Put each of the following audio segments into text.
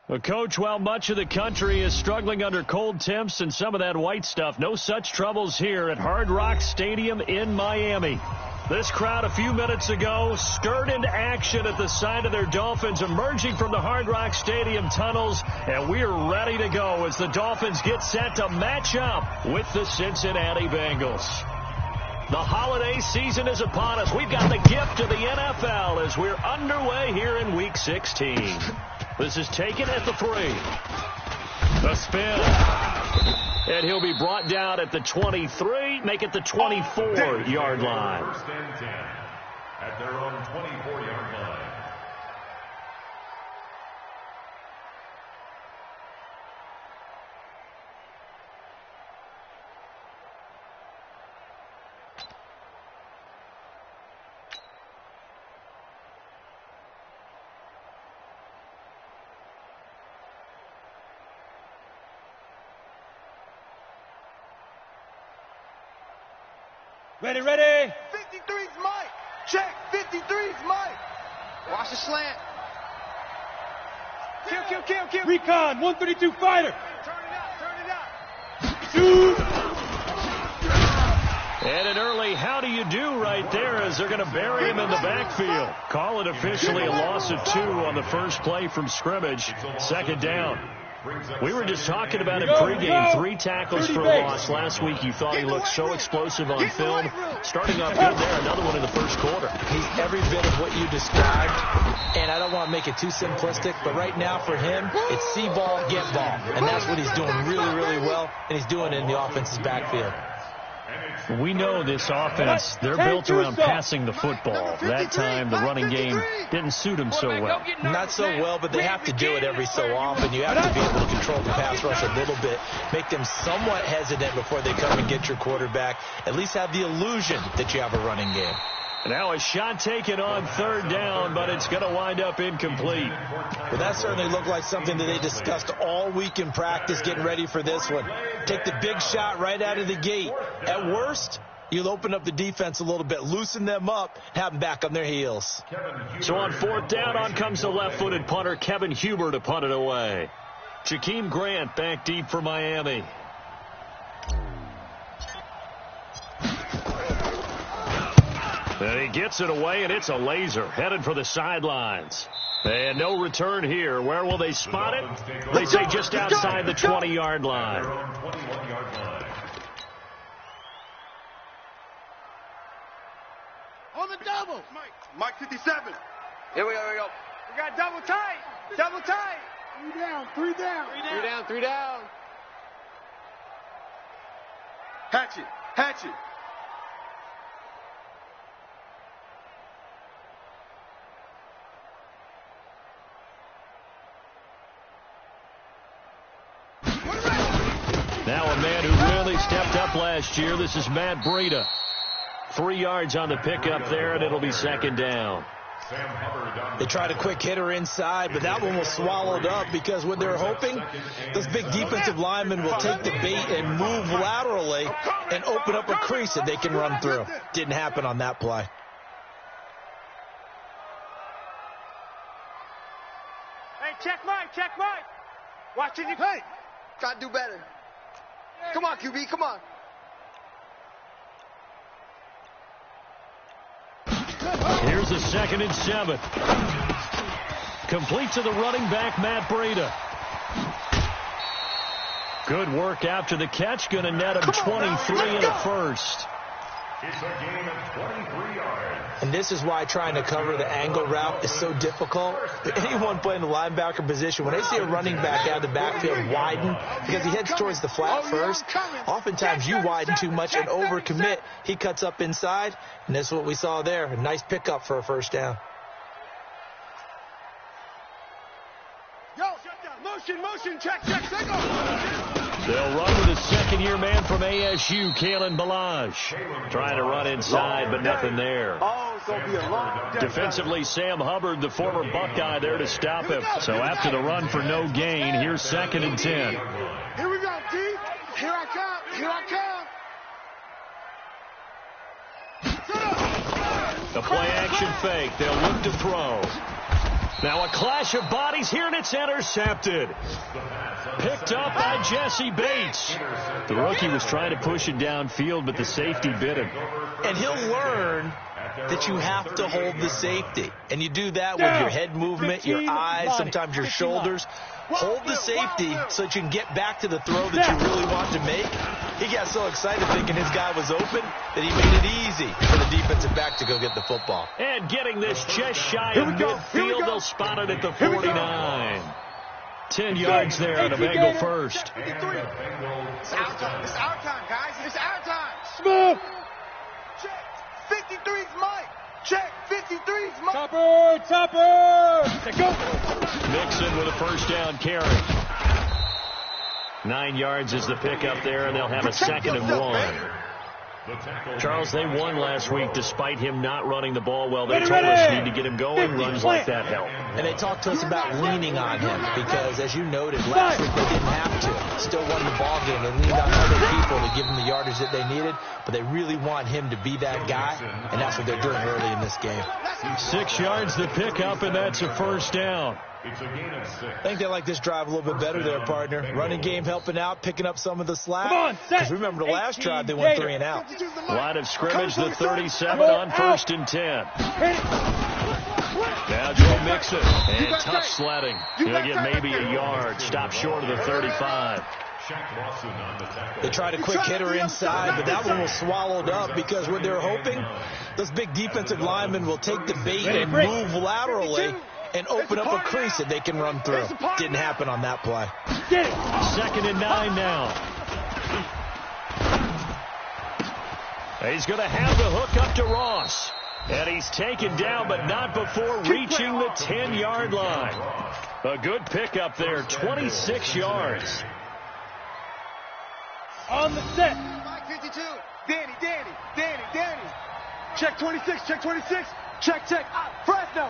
Well, Coach, while much of the country is struggling under cold temps and some of that white stuff, no such troubles here at Hard Rock Stadium in Miami. This crowd a few minutes ago stirred into action at the side of their Dolphins emerging from the Hard Rock Stadium tunnels, and we're ready to go as the Dolphins get set to match up with the Cincinnati Bengals. The holiday season is upon us. We've got the gift of the NFL as we're underway here in Week 16. This is taken at the 3. The spin. And he'll be brought down at the 23, make it the 24-yard line. First and 10 at their own 24-yard line. Ready, ready. 53's Mike. Check. 53's Mike. Watch the slant. Kill. Recon, 132 fighter. Turn it up. And an early how do you do right there as they're going to bury him in the backfield. Call it officially a loss of 2 on the first play from scrimmage. Second down. We were just talking about him pregame. 3 tackles for a loss. Last week you thought he looked so explosive on film. Starting off good there, another one in the first quarter. He's every bit of what you described, and I don't want to make it too simplistic, but right now for him, it's see ball, get ball. And that's what he's doing really, really well, and he's doing it in the offense's backfield. We know this offense, they're built around passing the football. That time, the running game didn't suit them so well. Not so well, but they have to do it every so often. You have to be able to control the pass rush a little bit, make them somewhat hesitant before they come and get your quarterback. At least have the illusion that you have a running game. Now a shot taken on third down, but it's going to wind up incomplete. Well, that certainly looked like something that they discussed all week in practice getting ready for this one. Take the big shot right out of the gate. At worst, you'll open up the defense a little bit, loosen them up, have them back on their heels. So on fourth down, on comes the left-footed punter, Kevin Huber, to punt it away. Jakeem Grant back deep for Miami. And he gets it away, and it's a laser headed for the sidelines. And no return here. Where will they spot it? They say just outside the 20-yard line. On the double. Mike 57. Here we go. We got double tight. 3 down. Hatch it. Now a man who really stepped up last year. This is Matt Breida. 3 yards on the pickup there, and it'll be second down. They tried a quick hitter inside, but that one was swallowed up because what they're hoping, those big defensive linemen will take the bait and move laterally and open up a crease that they can run through. Didn't happen on that play. Hey, check Mike. Watch it. Hey, gotta do better. Come on, QB, come on. Here's a 2nd and 7. Complete to the running back, Matt Breida. Good work after the catch. Going to net him 23 in the first. It's a gain of 23 yards. And this is why trying to cover the angle route is so difficult. Anyone playing the linebacker position, when they see a running back out of the backfield widen, because he heads towards the flat first, oftentimes you widen too much and overcommit. He cuts up inside, and that's what we saw there. A nice pickup for a first down. Motion, check, single. They'll run with a second-year man from ASU, Kalen Ballage. Trying to run inside, but nothing there. Oh, it's going to be a long. Defensively, Sam Hubbard, the former Buckeye, there to stop him. So after the run for no gain, here's 2nd and 10. Here we go, D. Here I come. A play-action fake. They'll look to throw. Now a clash of bodies here, and it's intercepted. Picked up by Jesse Bates. The rookie was trying to push it downfield, but the safety bit him. And he'll learn that you have to hold the safety. And you do that with your head movement, your eyes, sometimes your shoulders. Hold the safety so that you can get back to the throw that you really want to make. He got so excited thinking his guy was open that he made it easy for the defensive back to go get the football. And getting this just shy of midfield, they'll spot it at the 49. 10 yards there on a Bengal first. It's our time. It's our time, guys. It's our time. Smoke. Check. 53's Mike. Check. 53's Mike. Topper. Let's go. Mixon with a first down carry. 9 yards is the pickup there, and they'll have a 2nd and 1. Charles, they won last week despite him not running the ball well. They told us need to get him going. Runs like that help. And they talked to us about leaning on him because, as you noted, last week they didn't have to. Still won the ball game. They leaned on other people to give them the yardage that they needed, but they really want him to be that guy, and that's what they're doing early in this game. 6 yards the pickup, and that's a first down. I think they like this drive a little bit better there, partner. Running game helping out, picking up some of the slack. Because remember, the last drive they went 3 and out. Line of scrimmage, the 37 on 1st and 10. Now Joe Mixon, and tough sledding. He'll get maybe a yard. Stop short of the 35. They tried a quick hitter inside, but that one was swallowed up because what they're hoping, those big defensive linemen will take the bait and move laterally and open up a crease that they can run through. Didn't happen on that play. 2nd and 9 now. He's going to have the hook up to Ross. And he's taken down, but not before reaching the 10-yard line. A good pickup there, 26 yards. On the set. 52. Danny. Check 26. Check. Fresno.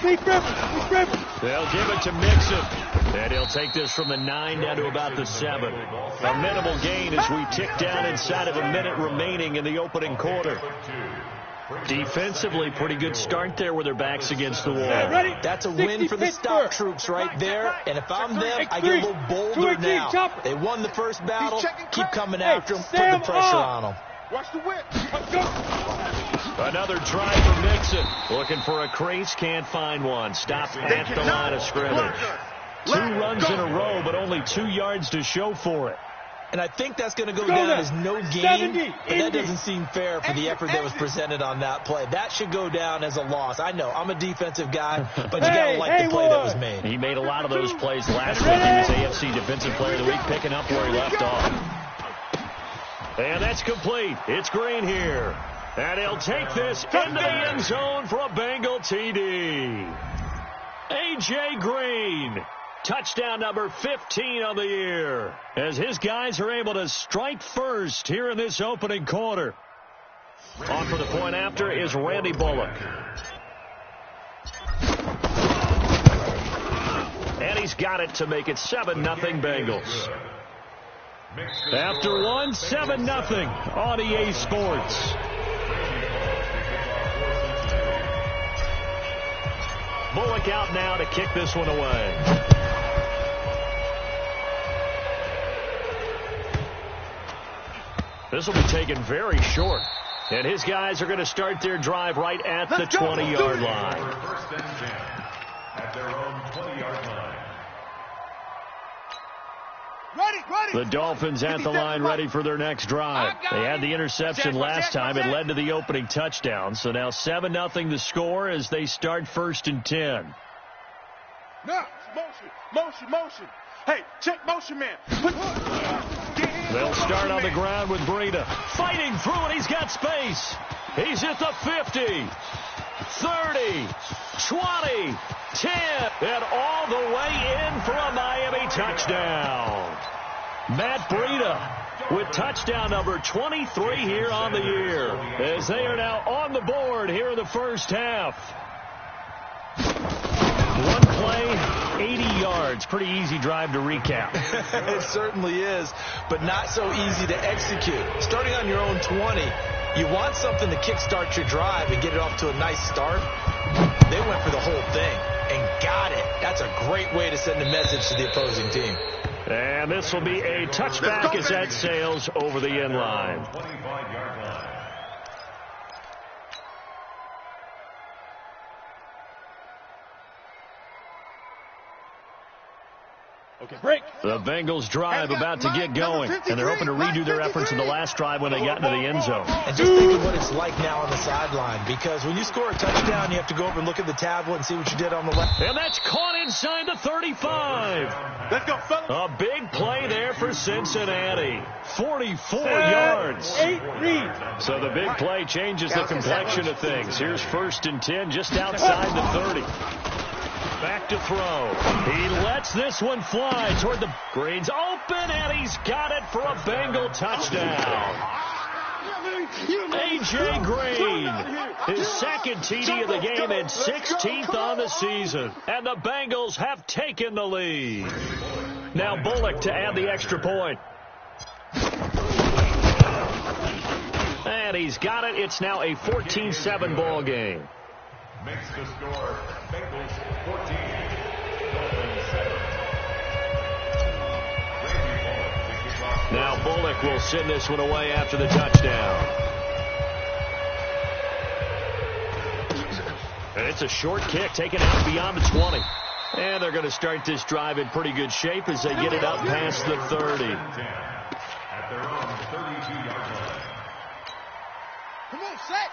Deep river. They'll give it to Mixon. And he'll take this from the 9 down to about the 7. A minimal gain as we tick down inside of a minute remaining in the opening quarter. Defensively, pretty good start there with their backs against the wall. That's a win for the stop troops right there. And if I'm them, I get a little bolder now. They won the first battle. Keep coming after them. Put the pressure on them. Watch the whip. Let's go. Another try for Mixon. Looking for a crease, can't find one. Stopped at the line of scrimmage. 2 runs in a row, but only 2 yards to show for it. And I think that's going to go down as no gain, but that doesn't seem fair for the effort that was presented on that play. That should go down as a loss. I know, I'm a defensive guy, but you got to like the play that was made. He made a lot of those plays last week. He was AFC Defensive Player of the Week, picking up where he left off. And that's complete. It's Green here. And he'll take this into the end zone for a Bengal TD. A.J. Green. Touchdown number 15 on the year, as his guys are able to strike first here in this opening quarter. On for the point after is Randy Bullock. And he's got it to make it 7-0 Bengals. After one, 7-0 on EA Sports. Bullock out now to kick this one away. This will be taken very short. And his guys are going to start their drive right at the 20-yard line. First and 10 at their own 20-yard line. Ready. The Dolphins at the line, ready for their next drive. They had the interception last time. It led to the opening touchdown. So now 7-0 the score as they start 1st and 10. Now, motion. Hey, check motion, man. They'll start on the ground with Breida. Fighting through it. He's got space. He's at the 50, 30, 20, 10, and all the way in for a Miami touchdown. Matt Breida with touchdown number 23 here on the year, as they are now on the board here in the first half. One play, 80 yards. yards. Pretty easy drive to recap. It certainly is, but not so easy to execute. Starting on your own 20, you want something to kickstart your drive and get it off to a nice start. They went for the whole thing and got it. That's a great way to send a message to the opposing team. And this will be a touchback as that sails over the end line. 25-yard line. Okay, break. The Bengals drive about to get going, and they're hoping to redo their efforts in the last drive when they got into the end zone. And just think of what it's like now on the sideline, because when you score a touchdown, you have to go over and look at the tablet and see what you did on the left. And that's caught inside the 35. Let's go, fellas. A big play there for Cincinnati. 44 yards. 8 reads. So the big play changes the complexion of things. Here's 1st and 10 just outside the 30. Back to throw. He lets this one fly toward the Green's open, and he's got it for a Bengal touchdown. A.J. Green, his second TD of the game and 16th on the season. And the Bengals have taken the lead. Now Bullock to add the extra point. And he's got it. It's now a 14-7 ball game. Makes the score Bengals 14, Dolphins 7. Now Bullock will send this one away after the touchdown. And it's a short kick taken out beyond the 20. And they're going to start this drive in pretty good shape as they get it up past the 30. At their own 32-yard line.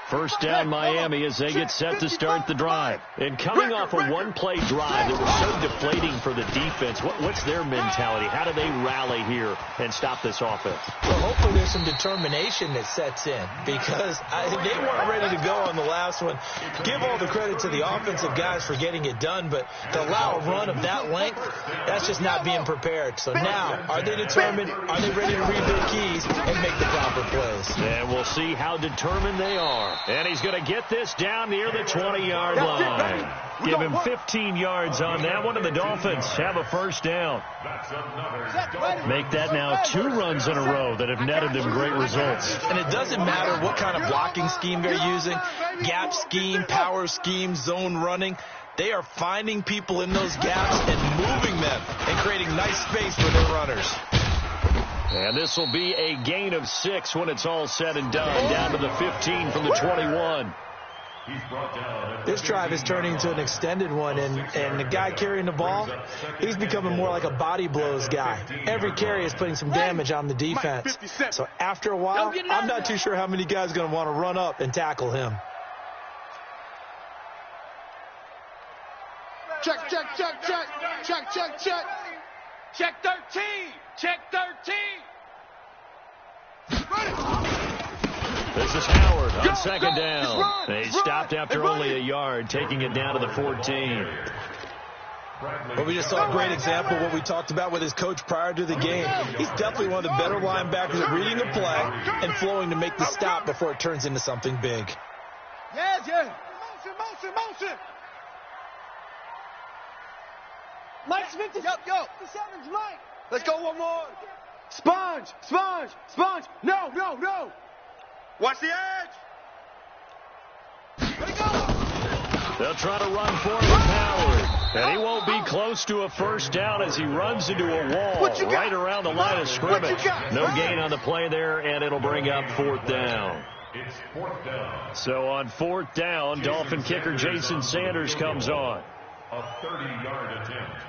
First down Miami as they get set to start the drive. And coming off a one-play drive that was so deflating for the defense, what's their mentality? How do they rally here and stop this offense? Well, hopefully there's some determination that sets in, because they weren't ready to go on the last one. Give all the credit to the offensive guys for getting it done, but to allow a run of that length, that's just not being prepared. So now, are they determined? Are they ready to read their keys and make the proper plays? And we'll see how determined they are. And he's going to get this down near the 20-yard line. Give him 15 yards on that one, and the Dolphins have a first down. Make that now 2 runs in a row that have netted them great results. And it doesn't matter what kind of blocking scheme they're using, gap scheme, power scheme, zone running. They are finding people in those gaps and moving them and creating nice space for their runners. And this will be a gain of 6 when it's all said and done, down to the 15 from the 21. This drive is turning into an extended one, and the guy carrying the ball, he's becoming more like a body blows guy. Every carry is putting some damage on the defense. So after a while, I'm not too sure how many guys are going to want to run up and tackle him. Check. Check 13. Check 13. This is Howard on second down. He stopped after only a yard, taking it down to the 14. Well, we just saw a great example of what we talked about with his coach prior to the game. He's definitely one of the better linebackers at reading a play and flowing to make the stop before it turns into something big. Yeah. Motion. Mike's 50. Yo. 57's Mike. Let's go one more. Sponge. No. Watch the edge. Let it go. They'll try to run for him with Howard. And he won't be close to a first down as he runs into a wall right around the line of scrimmage. No gain on the play there, and it'll bring up 4th down. It's 4th down. So on 4th down, Dolphin kicker Jason Sanders comes on. A 30-yard attempt.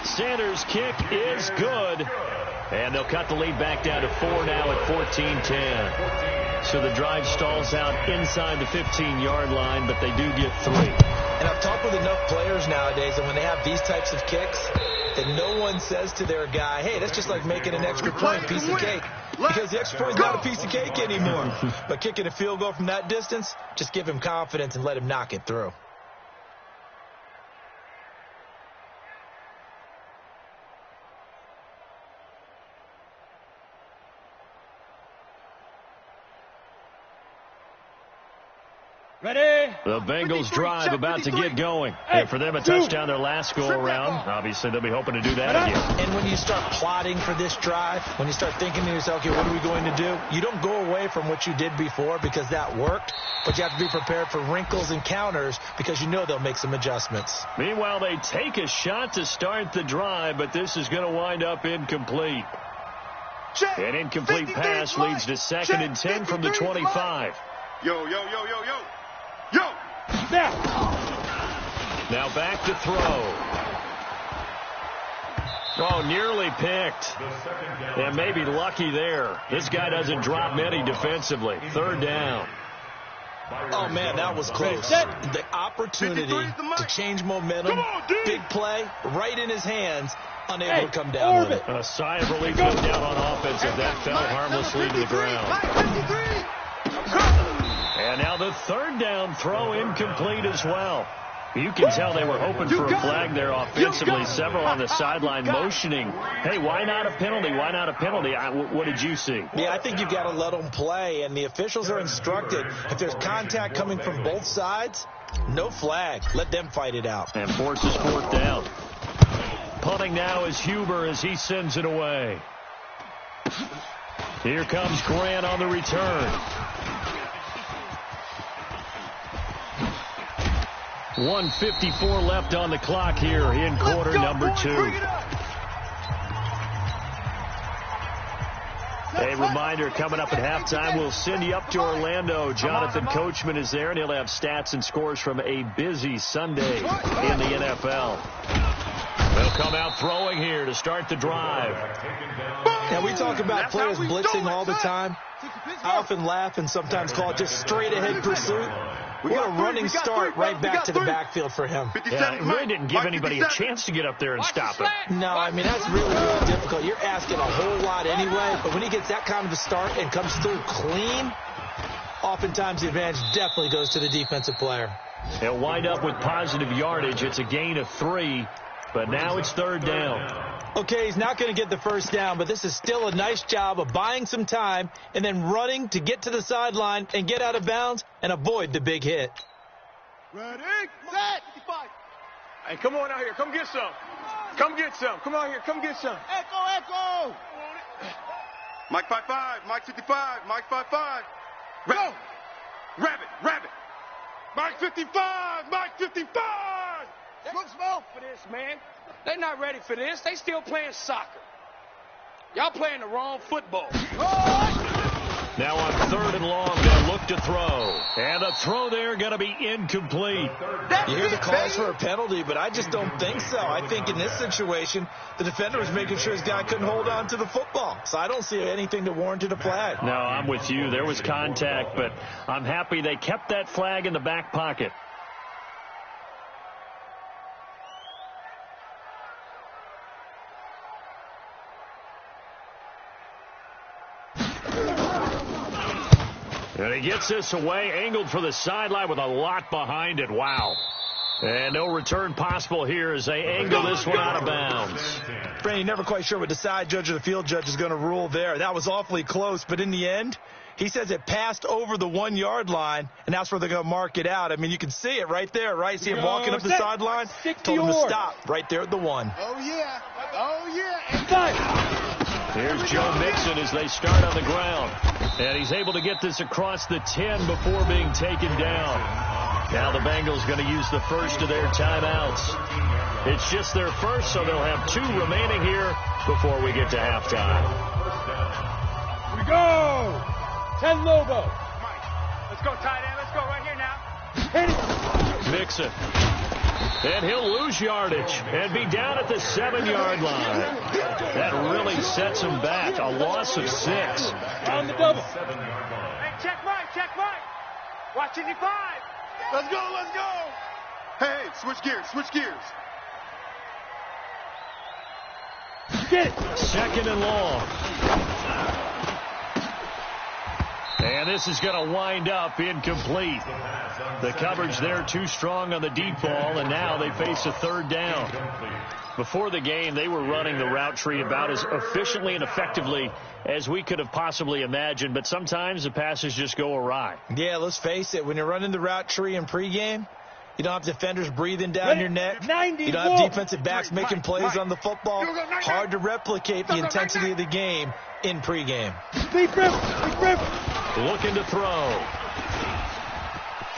Sanders' kick is good. And they'll cut the lead back down to 4 now at 14-10. So the drive stalls out inside the 15-yard line, but they do get 3. And I've talked with enough players nowadays that when they have these types of kicks, that no one says to their guy, hey, that's just like making an extra point, piece of cake. Because the extra point is not a piece of cake anymore. But kicking a field goal from that distance, just give him confidence and let him knock it through. Ready? The Bengals drive about to get going. And for them, a touchdown their last go-around. Obviously, they'll be hoping to do that again. And when you start plotting for this drive, when you start thinking to yourself, okay, what are we going to do? You don't go away from what you did before because that worked, but you have to be prepared for wrinkles and counters because you know they'll make some adjustments. Meanwhile, they take a shot to start the drive, but this is going to wind up incomplete. An incomplete pass leads to 2nd and 10 from the 25. Yo. Now back to throw. Oh, nearly picked. And maybe lucky there. This guy doesn't drop many defensively. 3rd down. Oh, man, that was close. The opportunity to change momentum, big play, right in his hands, unable to come down with it. A sigh of relief goes down on offense as that fell harmlessly to the ground. And now the 3rd down throw incomplete as well. You can tell they were hoping for a flag there offensively. Several on the sideline motioning, hey, why not a penalty? Why not a penalty? What did you see? Yeah, I think you've got to let them play, and the officials are instructed. If there's contact coming from both sides, no flag. Let them fight it out. And forces 4th down. Punting now is Huber as he sends it away. Here comes Grant on the return. 1:54 left on the clock here in quarter number 2. A reminder, coming up at halftime, we'll send you up to Orlando. Jonathan Coachman is there, and he'll have stats and scores from a busy Sunday in the NFL. They'll come out throwing here to start the drive. And we talk about players blitzing all the time. I often laugh and sometimes call it just straight-ahead pursuit. We got a running start right back to the backfield for him. Yeah, it really didn't give anybody a chance to get up there and stop him. No, I mean, that's really, really difficult. You're asking a whole lot anyway, but when he gets that kind of a start and comes through clean, oftentimes the advantage definitely goes to the defensive player. They'll wind up with positive yardage. It's a gain of 3, but now it's 3rd down. Okay, he's not going to get the 1st down, but this is still a nice job of buying some time and then running to get to the sideline and get out of bounds and avoid the big hit. Ready, set. Hey, come on out here. Come get some. Come get some. Come out here. Come get some. Echo. Mike 55, Mike 55, Mike 55. Go. Rabbit. Mike 55, Mike 55. Look small for this, man. They're not ready for this. They still playing soccer. Y'all playing the wrong football. Now on 3rd and long, they'll look to throw. And a throw there going to be incomplete. You hear the calls for a penalty, but I just don't think so. I think in this situation, the defender was making sure his guy couldn't hold on to the football. So I don't see anything that warranted a flag. No, I'm with you. There was contact, but I'm happy they kept that flag in the back pocket. And he gets this away, angled for the sideline with a lot behind it. Wow. And no return possible here as they angle this one out of bounds. Brandon, you're never quite sure what the side judge or the field judge is going to rule there. That was awfully close, but in the end, he says it passed over the 1-yard line, and that's where they're going to mark it out. I mean, you can see it right there, right? See him walking up the sideline? Told him to stop right there at the 1. Oh, yeah. Here's Joe Mixon as they start on the ground. And he's able to get this across the 10 before being taken down. Now the Bengals going to use the first of their timeouts. It's just their first, so they'll have 2 remaining here before we get to halftime. Here we go. 10 logo. Let's go, tight end. Let's go right here now. Hit it. Mixon. And he'll lose yardage and be down at the 7-yard line. That really sets him back. A loss of 6. On the double. Hey, check Mike. Watch 55. Let's go. Hey, switch gears. Get it. 2nd and long. And this is going to wind up incomplete. The coverage there too strong on the deep ball, and now they face a third down. Before the game, they were running the route tree about as efficiently and effectively as we could have possibly imagined, but sometimes the passes just go awry. Yeah, let's face it. When you're running the route tree in pregame, you don't have defenders breathing down your neck. You don't have defensive backs making plays on the football. Hard to replicate the intensity of the game in pregame. Looking to throw.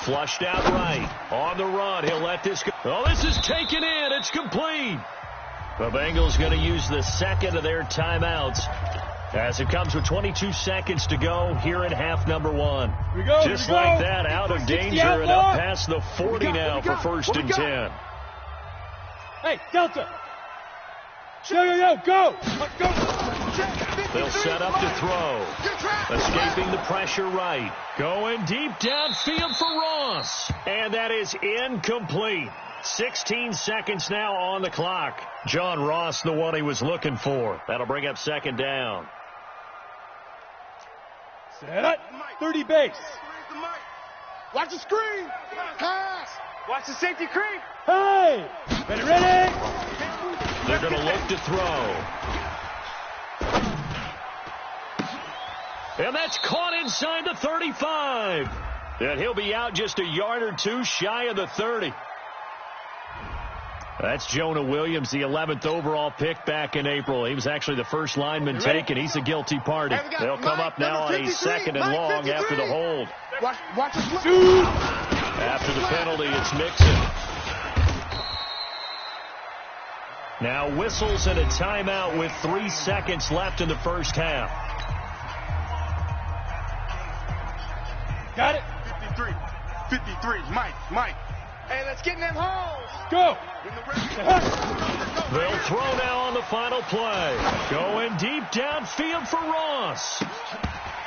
Flushed out right. On the run. He'll let this go. Oh, this is taken in. It's complete. The Bengals going to use the second of their timeouts as it comes with 22 seconds to go here in half number one. Just like that, out of danger and up past the 40 now for 1st and 10. Hey, Delta. Go. They'll set up to throw. Escaping the pressure right. Going deep downfield for Ross. And that is incomplete. 16 seconds now on the clock. John Ross, the one he was looking for. That'll bring up 2nd down. Set up. 30 base. Watch the screen. Pass. Watch the safety creep. Hey. Ready. They're going to look to throw. And that's caught inside the 35. And he'll be out just a yard or two shy of the 30. That's Jonah Williams, the 11th overall pick back in April. He was actually the first lineman taken. He's a guilty party. They'll come up now on a 2nd and long after the hold. Watch us After the penalty, it's Mixon. Now whistles and a timeout with 3 seconds left in the first half. Got it. 53. Mike. Hey, let's get in them holes. Go. They'll throw now on the final play. Going deep downfield for Ross.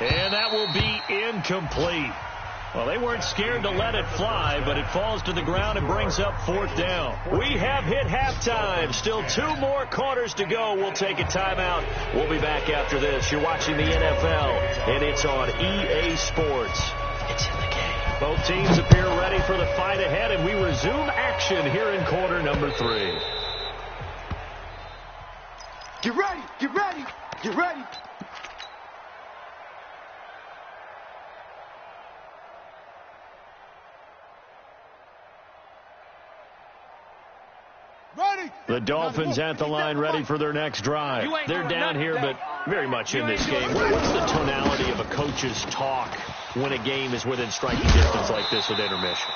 And that will be incomplete. Well, they weren't scared to let it fly, but it falls to the ground and brings up 4th down. We have hit halftime. Still 2 more quarters to go. We'll take a timeout. We'll be back after this. You're watching the NFL, and it's on EA Sports. It's in the game. Both teams appear ready for the fight ahead, and we resume action here in quarter number 3. Get ready. The Dolphins at the line ready for their next drive. They're down here, but very much in this game. What's the tonality of a coach's talk when a game is within striking distance like this with intermission?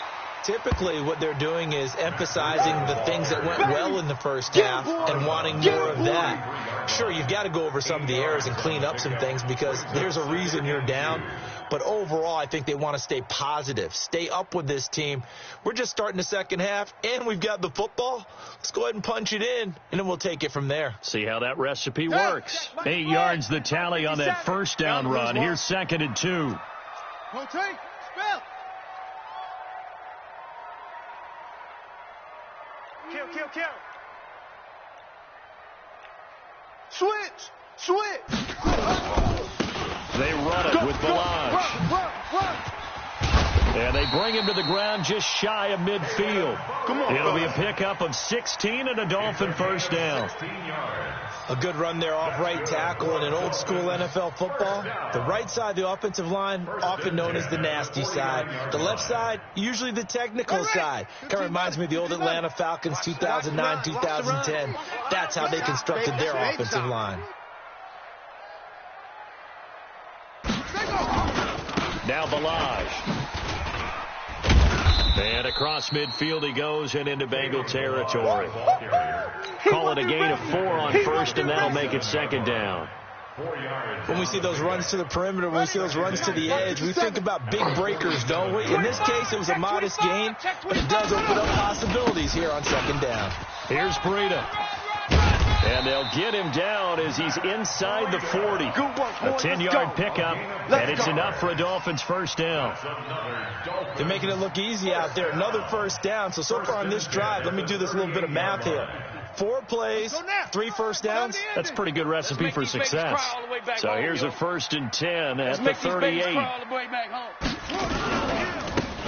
Typically, what they're doing is emphasizing the things that went well in the first half and wanting more of that. Sure, you've got to go over some of the errors and clean up some things because there's a reason you're down. But overall, I think they want to stay positive, stay up with this team. We're just starting the second half, and we've got the football. Let's go ahead and punch it in, and then we'll take it from there. See how that recipe works. 8 yards the tally on that 1st down run. Here's 2nd and 2. Rotate. Spell. Kill. Switch. They run it with Balaj. Run. And they bring him to the ground just shy of midfield. It'll be a pickup of 16 and a Dolphin 1st down. A good run there off right tackle in an old school NFL football. The right side of the offensive line, often known as the nasty side. The left side, usually the technical side. Kind of reminds me of the old Atlanta Falcons 2009, 2010. That's how they constructed their offensive line. Now Balaj. And across midfield he goes and into Bengal territory. Call it a gain of 4 on 1st, and that'll make it 2nd down. When we see those runs to the perimeter, when we see those runs to the edge, we think about big breakers, don't we? In this case, it was a modest gain, but it does open up possibilities here on 2nd down. Here's Breida. And they'll get him down as he's inside the 40. A 10-yard pickup, and it's enough for a Dolphins 1st down. They're making it look easy out there. Another 1st down. So far on this drive, let me do this little bit of math here. 4 plays, 3 first downs. That's a pretty good recipe for success. So here's a 1st and 10 at the 38.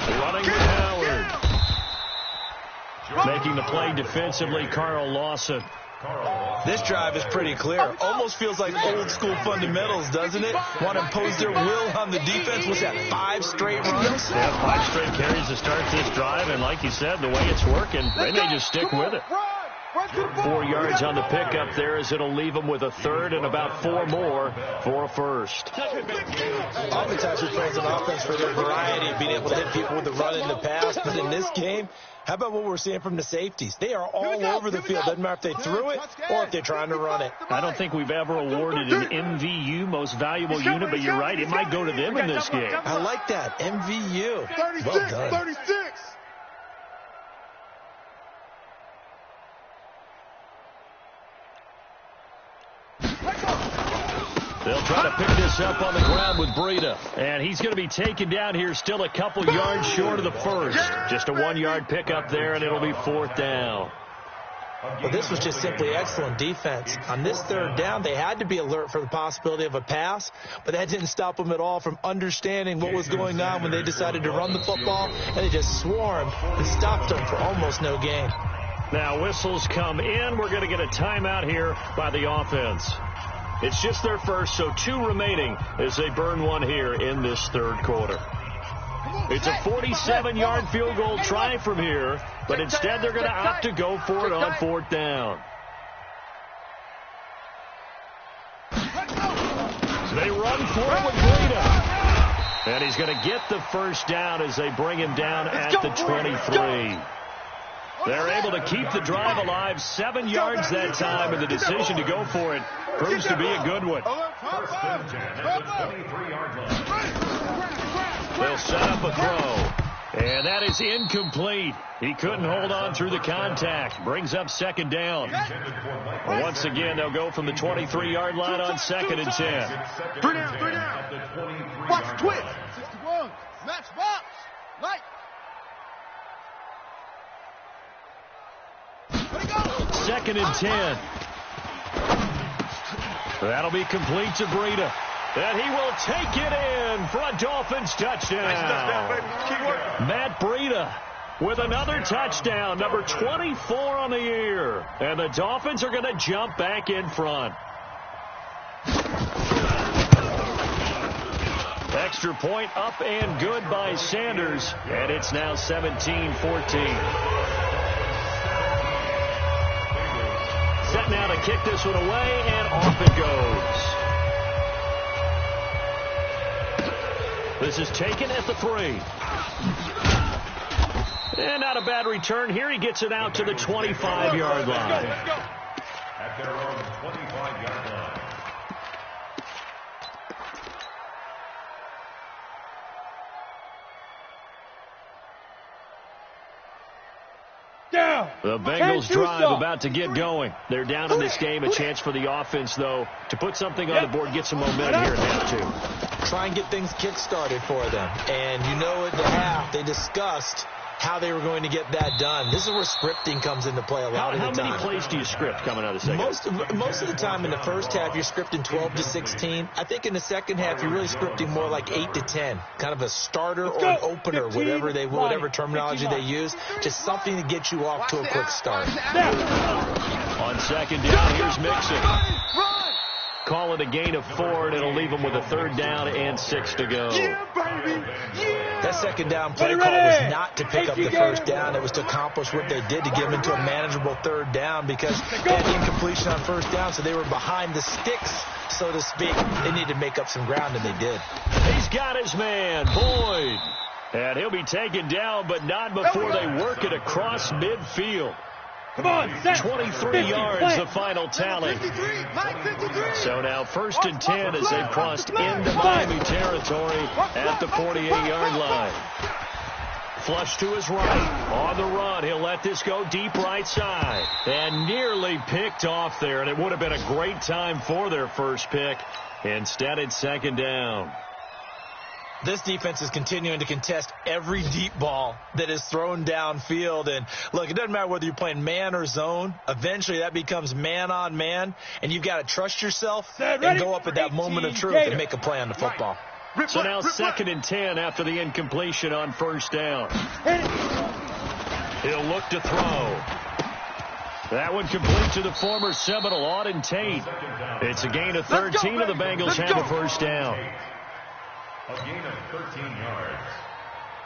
Running with Howard. Making the play defensively, Carl Lawson. This drive is pretty clear. Almost feels like old school fundamentals, doesn't it? Want to impose their will on the defense. What's that, 5 straight runs? Yeah, 5 straight carries to start this drive, and like you said, the way it's working, they may just stick with it. 4 yards on the pickup there as it'll leave them with a 3rd and about 4 more for a 1st. Oftentimes we praise an offense for their variety, being able to hit people with the run and the pass, but in this game, how about what we're seeing from the safeties? They are all over the field. Doesn't matter if they threw it or if they're trying to run it. I don't think we've ever awarded an MVU, most valuable unit, but you're right. It might go to them in this game. I like that. MVU. 36, well done. 36. They'll try to pick this up on the ground with Breida. And he's going to be taken down here, still a couple yards short of the 1st. Just a 1-yard pickup there, and it'll be 4th down. Well, this was just simply excellent defense. On this 3rd down, they had to be alert for the possibility of a pass, but that didn't stop them at all from understanding what was going on when they decided to run the football, and they just swarmed and stopped them for almost no gain. Now whistles come in. We're going to get a timeout here by the offense. It's just their first, so 2 remaining as they burn one here in this 3rd quarter. It's a 47-yard field goal try from here, but instead they're going to opt to go for it on 4th down. So they run for it with Breida. And he's going to get the 1st down as they bring him down at the 23. They're able to keep the drive alive, 7 yards that time, and the decision to go for it proves to be a good one. 1st and 10 at the 23-yard line. They'll set up a throw, and that is incomplete. He couldn't hold on through the contact. Brings up 2nd down. Once again, they'll go from the 23-yard line on 2nd and 10. 3 down, 3 down. Watch, twist. 61. Match box. Light. 2nd and 10. That'll be complete to Breida. And he will take it in for a Dolphins touchdown. Matt Breida with another touchdown, number 24 on the year. And the Dolphins are going to jump back in front. Extra point up and good by Sanders. And it's now 17-14. Set now to kick this one away, and off it goes. This is taken at the 3. And not a bad return here. He gets it out to the 25-yard line. At their own 25-yard line. The Bengals drive about to get going. They're down in this game. A chance for the offense, though, to put something on the board, get some momentum here in half 2. Try and get things kick-started for them. And you know at the half, they discussed how they were going to get that done. This is where scripting comes into play a lot of the time. How many plays do you script coming out of the second? Most of the time in the first half, you're scripting 12 to 16. I think in the second half, you're really scripting more like 8 to 10. Kind of a starter or an opener, whatever terminology they use. Just something to get you off to a quick start. On 2nd down, here's Mixon. Call it a gain of 4, and it'll leave them with a 3rd down and 6 to go. That 2nd down play call was not to pick up the 1st down. It was to accomplish what they did to get them into a manageable 3rd down because they had incompletion on 1st down, so they were behind the sticks, so to speak. They needed to make up some ground, and they did. He's got his man, Boyd. And he'll be taken down, but not before they work it across midfield. Come on, 23 yards, the final tally. So now 1st and 10 as they've crossed into Miami territory at the 48-yard line. Flush to his right. On the run, he'll let this go deep right side. And nearly picked off there, and it would have been a great time for their first pick. Instead, it's 2nd down. This defense is continuing to contest every deep ball that is thrown downfield. And, look, it doesn't matter whether you're playing man or zone. Eventually, that becomes man-on-man, and you've got to trust yourself and go up at that moment of truth and make a play on the football. So now 2nd and 10 after the incompletion on 1st down. He'll look to throw. That one complete to the former Seminole, Auden Tate. It's a gain of 13, and the Bengals have a 1st down. A gain of 13 yards.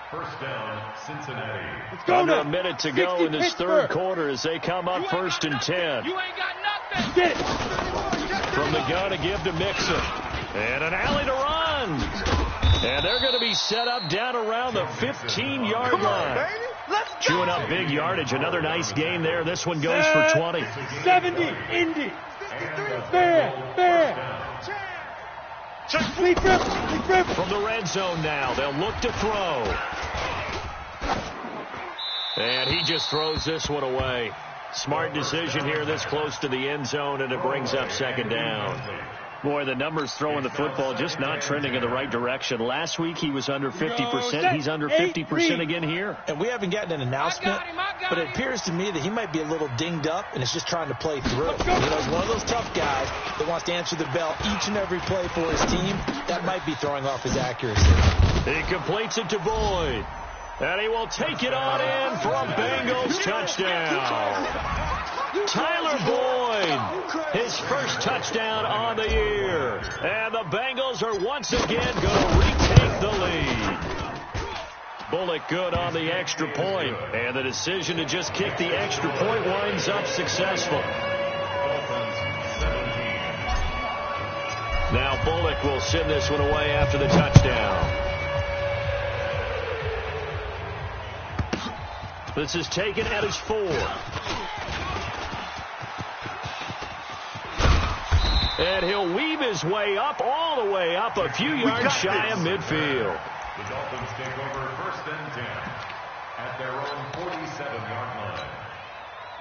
1st down, Cincinnati. Under a minute to go in this 3rd quarter as they come up 1st and 10. You ain't got nothing. Get it. From the gun to give to Mixon. And an alley to run. And they're going to be set up down around the 15-yard line. Chewing up big yardage. Another nice gain there. This one goes for 20. 70, Indy. Fair. From the red zone now, they'll look to throw. And he just throws this one away. Smart decision here this close to the end zone, and it brings up 2nd down. Boy, the numbers throwing the football just not trending in the right direction. Last week he was under 50%. He's under 50% again here. And we haven't gotten an announcement, but it appears to me that he might be a little dinged up and is just trying to play through. You know, he's one of those tough guys that wants to answer the bell each and every play for his team. That might be throwing off his accuracy. He completes it to Boyd. And he will take it on in for a Bengals touchdown. Tyler Boyd, his first touchdown on the year. And the Bengals are once again going to retake the lead. Bullock good on the extra point. And the decision to just kick the extra point winds up successful. Now Bullock will send this one away after the touchdown. This is taken at his 4. And he'll weave his way up, all the way up, a few yards shy of midfield. The Dolphins take over 1st and 10 at their own 47-yard line.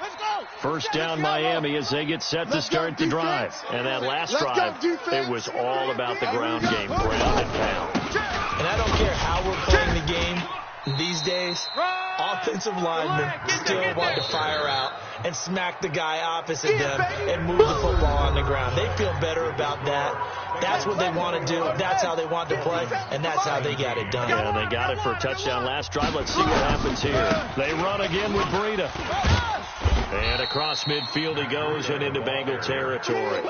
Let's go. 1st down Miami as they get set to start the drive. And that last drive, it was all about the ground game, ground and pound. And I don't care how we're playing the game these days, offensive linemen still want to fire out and smack the guy opposite them and move the football on the ground. They feel better about that. That's what they want to do. That's how they want to play, and that's how they got it done. Yeah, they got it for a touchdown last drive. Let's see what happens here. They run again with Breida. And across midfield he goes and into Bengal territory.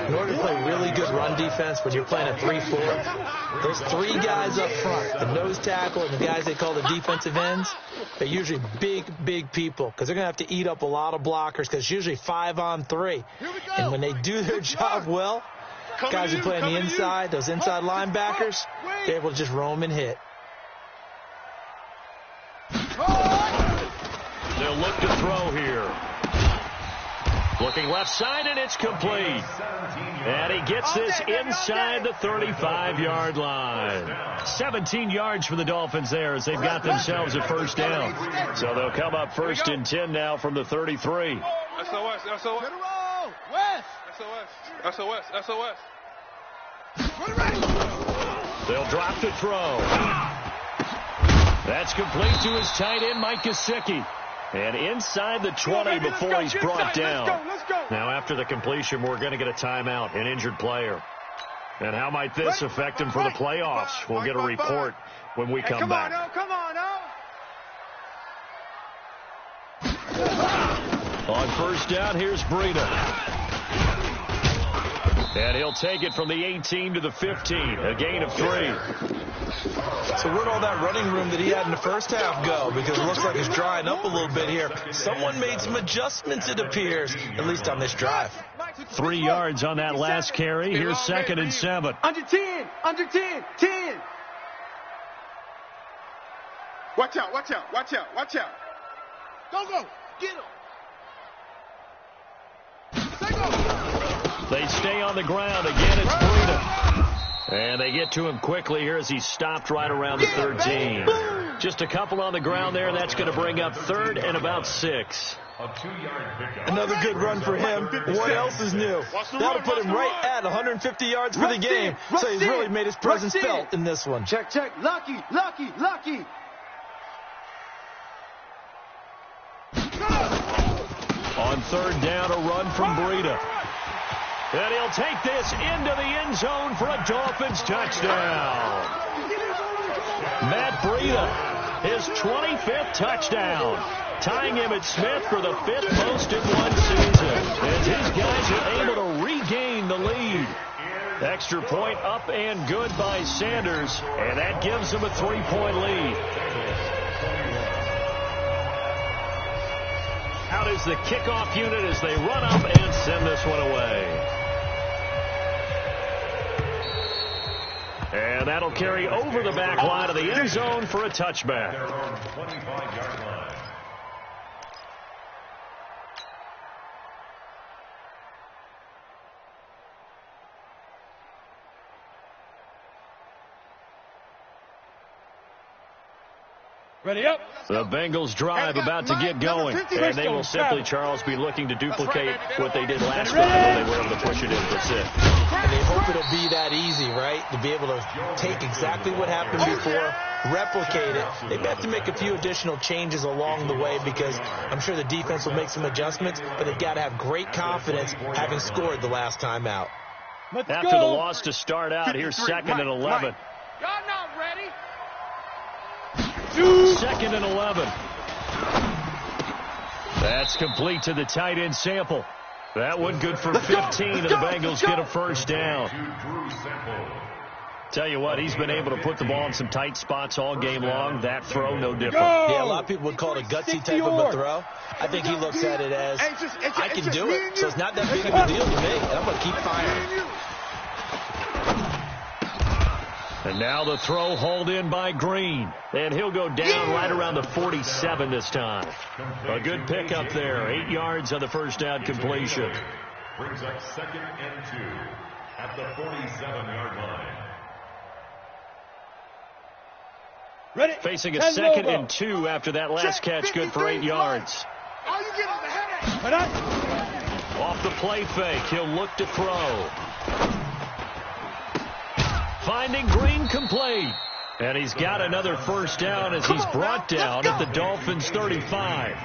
In order to play really good run defense when you're playing a 3-4, those 3 guys up front, the nose tackle and the guys they call the defensive ends, they're usually big people because they're going to have to eat up a lot of blockers because it's usually 5-on-3. And when they do their job well, guys who play on the inside, those inside linebackers, they're able to just roam and hit. They'll look to throw here. Looking left side, and it's complete. And he gets this inside the 35-yard line. 17 yards for the Dolphins there as they've got themselves a 1st down. So they'll come up 1st and 10 now from the 33. SOS. They'll drop to throw. That's complete to his tight end, Mike Gesicki. And inside the 20 before he's brought down. Now after the completion, we're going to get a timeout, an injured player. And how might this affect him for the playoffs? We'll get a report when we come back. On 1st down, here's Breida. And he'll take it from the 18 to the 15, a gain of 3. So where'd all that running room that he had in the first half go? Because it looks like it's drying up a little bit here. Someone made some adjustments, it appears, at least on this drive. 3 yards on that last carry. Here's 2nd and 7. Under 10. Watch out. Go. Get him. They stay on the ground. Again, it's Breida. And they get to him quickly here as he's stopped right around the 13. Just a couple on the ground there. That's going to bring up 3rd and about 6. A 2-yard pickup. Another good run for him. What else is new? That'll put him right at 150 yards for the game. So he's really made his presence felt in this one. Check, check. Lucky, lucky, lucky. On third down, a run from Breida. And he'll take this into the end zone for a Dolphins touchdown. Matt Breida, his 25th touchdown, tying him at Smith for the 5th most in one season. As his guys are able to regain the lead. Extra point up and good by Sanders, and that gives them a 3-point lead. Out is the kickoff unit as they run up and send this one away. And that'll carry over the back line of the end zone for a touchback. Their own 25-yard line. Ready up. The Bengals drive about to get going, and they will simply, Charles, be looking to duplicate what they did last time when they were able to push it in for 6. And they hope it'll be that easy, right? To be able to take exactly what happened before, replicate it. They have to make a few additional changes along the way because I'm sure the defense will make some adjustments, but they've got to have great confidence having scored the last time out. After the loss to start out, here's 2nd and 11. Y'all not ready. 2nd and 11. That's complete to the tight end Sample. That one good for 15, and the Bengals get a first down. Tell you what, he's been able to put the ball in some tight spots all game long. That throw, no different. Yeah, a lot of people would call it a gutsy type of a throw. I think he looks at it as, I can do it, so it's not that big of a deal to me, and I'm going to keep firing. And now the throw hauled in by Green. And he'll go down right around the 47 this time. A good pickup there. 8 yards on the first down completion. Brings up 2nd and 2 at the 47-yard line. Ready. Facing a 2nd and 2 after that last catch, good for 8 yards. All you get is a headache. Off the play fake, he'll look to throw. Finding Green complete. And he's got another first down as he's brought down at the Dolphins' 35.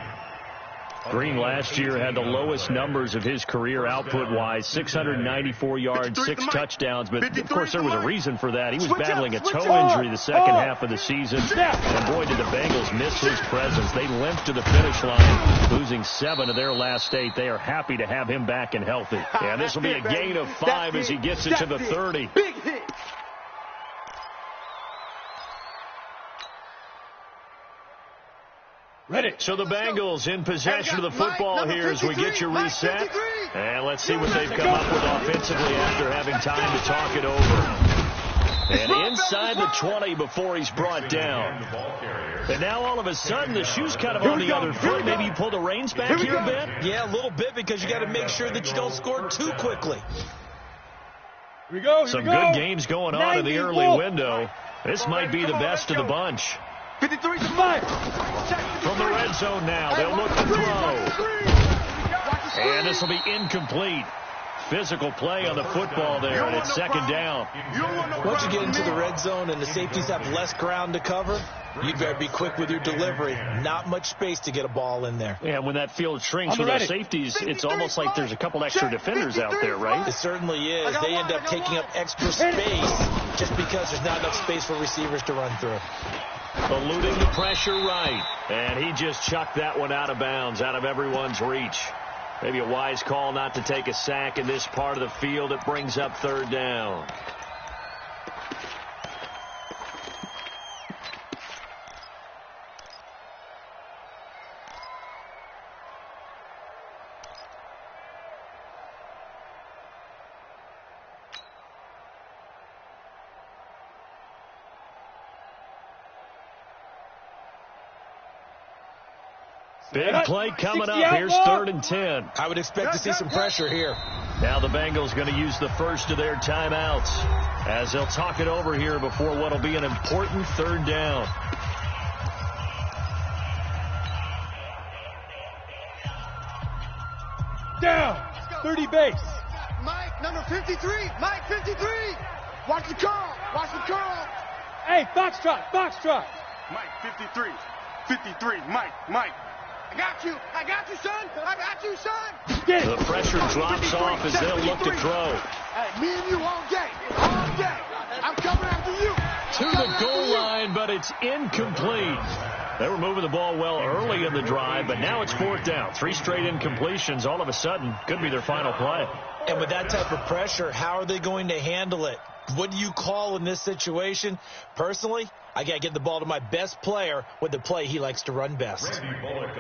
Green last year had the lowest numbers of his career output-wise, 694 yards, 6 touchdowns. But, of course, there was a reason for that. He was battling a toe injury the second half of the season. And, boy, did the Bengals miss his presence. They limped to the finish line, losing 7 of their last 8. They are happy to have him back and healthy. And this will be a gain of 5 as he gets it to the 30. Big hit. Ready. So the Bengals in possession of the football here as we get you reset. And let's see what they've come up with offensively after having time to talk it over. And inside the 20 before he's brought down. And now all of a sudden the shoe's kind of on the other foot. Maybe you pull the reins back here a bit? Yeah, a little bit because you got to make sure that you don't score too quickly. Here we go. Some good games going on in the early window. This might be the best of the bunch. 53 to 5. From the red zone now, they'll look to throw. And this will be incomplete. Physical play on the football there, and it's 2nd down. Once you get into the red zone and the safeties have less ground to cover, you better be quick with your delivery. Not much space to get a ball in there. Yeah, when that field shrinks with those safeties, it's almost like there's a couple extra defenders out there, right? It certainly is. They end up taking up extra space just because there's not enough space for receivers to run through. Eluding the pressure right. And he just chucked that one out of bounds, out of everyone's reach. Maybe a wise call not to take a sack in this part of the field. It brings up 3rd down. Big play coming up. Here's 3rd and 10. I would expect to see some pressure here. Now the Bengals going to use the first of their timeouts as they'll talk it over here before what will be an important 3rd down. down. 30 base. Mike, number 53. Mike, 53. Watch the curl. Watch the curl. Hey, foxtrot, foxtrot. Mike, 53. 53. Mike. I got you, son. I got you, son. Get it. The pressure drops off as they'll look to throw. Hey, me and you all day. All day. I'm coming after you. To the goal line, but it's incomplete. They were moving the ball well early in the drive, but now it's 4th down. 3 straight incompletions all of a sudden could be their final play. And with that type of pressure, how are they going to handle it? What do you call in this situation? Personally, I got to get the ball to my best player with the play he likes to run best.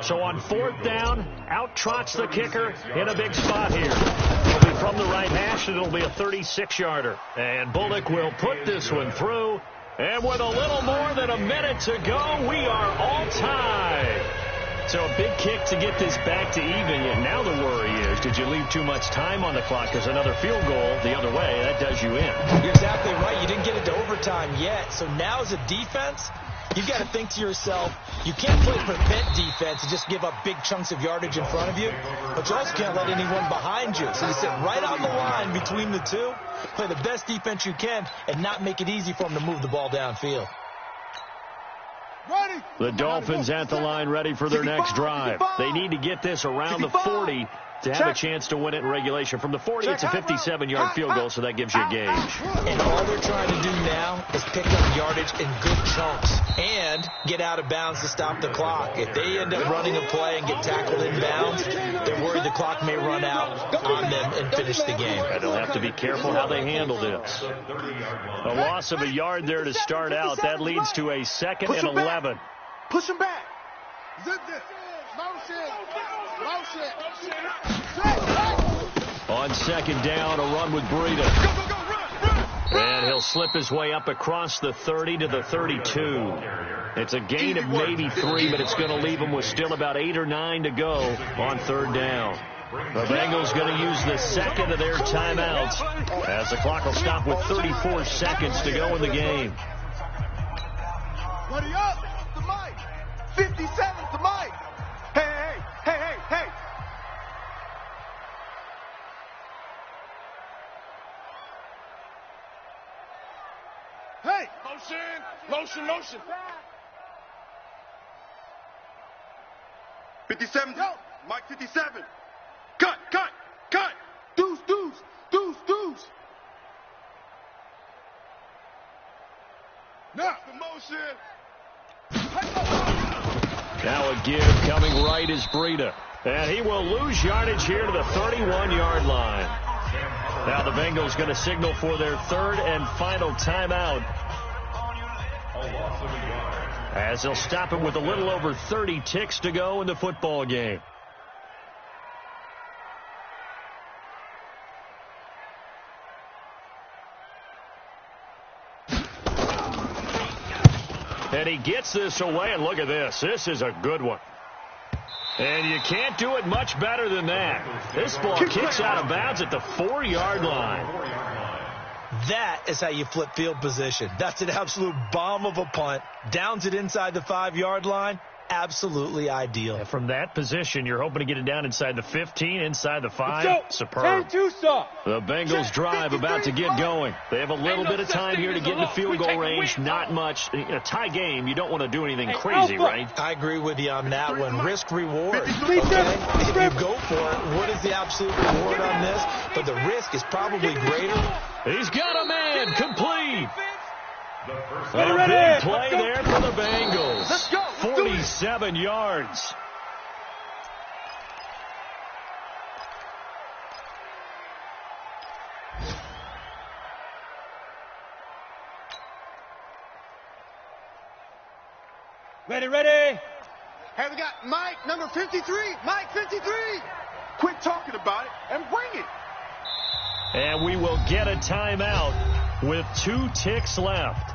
So on 4th down, out trots the kicker in a big spot here. It'll be from the right hash, and it'll be a 36-yarder. And Bullock will put this one through. And with a little more than a minute to go, we are all tied. So a big kick to get this back to even. Yet now the worry is, did you leave too much time on the clock? Because another field goal the other way, that does you in. You're exactly right. You didn't get it to overtime yet. So now as a defense, you've got to think to yourself, you can't play prevent defense and just give up big chunks of yardage in front of you. But you also can't let anyone behind you. So you sit right on the line between the two, play the best defense you can, and not make it easy for them to move the ball downfield. The Dolphins at the line ready for their next drive. They need to get this around the 40 to have a chance to win it in regulation. From the 40, it's a 57-yard field goal, so that gives you a gauge. And all they're trying to do now is pick up yardage in good chunks and get out of bounds to stop the clock. If they end up running a play and get tackled in bounds, they're worried the clock may run out on them and finish the game. And they'll have to be careful how they handle this. A loss of a yard there to start out. That leads to a 2nd and 11. Push him back. Zip this. Motion. On 2nd down, a run with Breida. Go, run. And he'll slip his way up across the 30 to the 32. It's a gain of maybe 3, but it's going to leave them with still about 8 or 9 to go on 3rd down. The Bengals going to use the 2nd of their timeouts as the clock will stop with 34 seconds to go in the game. Buddy up. To Mike. 57 to Mike. Hey. Hey. Motion. 57. Yo. Mike 57. Cut. Deuce. Now the motion. Now a give coming right is Breida. And he will lose yardage here to the 31-yard line. Now the Bengals going to signal for their 3rd and final timeout, as they'll stop it with a little over 30 ticks to go in the football game. And he gets this away, and look at this. This is a good one. And you can't do it much better than that. This ball kicks out of bounds at the 4-yard line. That is how you flip field position. That's an absolute bomb of a punt. Downs it inside the 5-yard line. Absolutely ideal. And from that position, you're hoping to get it down inside the 15, inside the 5. Superb. The Bengals drive about to get going. They have a little bit of time here to get in the field goal range. Not much. In a tie game, you don't want to do anything crazy, right? I agree with you on that one. Risk reward. Okay? If you go for it, what is the absolute reward on this? But the risk is probably greater. He's got a man. Complete. A big play there for the Bengals. Let's go. 47 yards. Ready. Hey, we got Mike, number 53. Mike, 53. Quit talking about it and bring it. And we will get a timeout with 2 ticks left.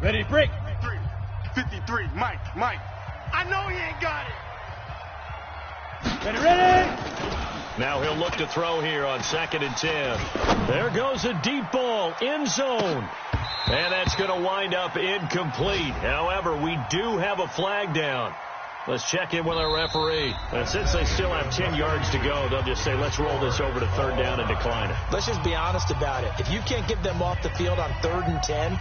Ready, break. 53, Mike. I know he ain't got it. Ready. Now he'll look to throw here on 2nd and 10. There goes a deep ball, end zone. And that's going to wind up incomplete. However, we do have a flag down. Let's check in with our referee. And since they still have 10 yards to go, they'll just say, let's roll this over to third down and decline it. Let's just be honest about it. If you can't get them off the field on 3rd and 10,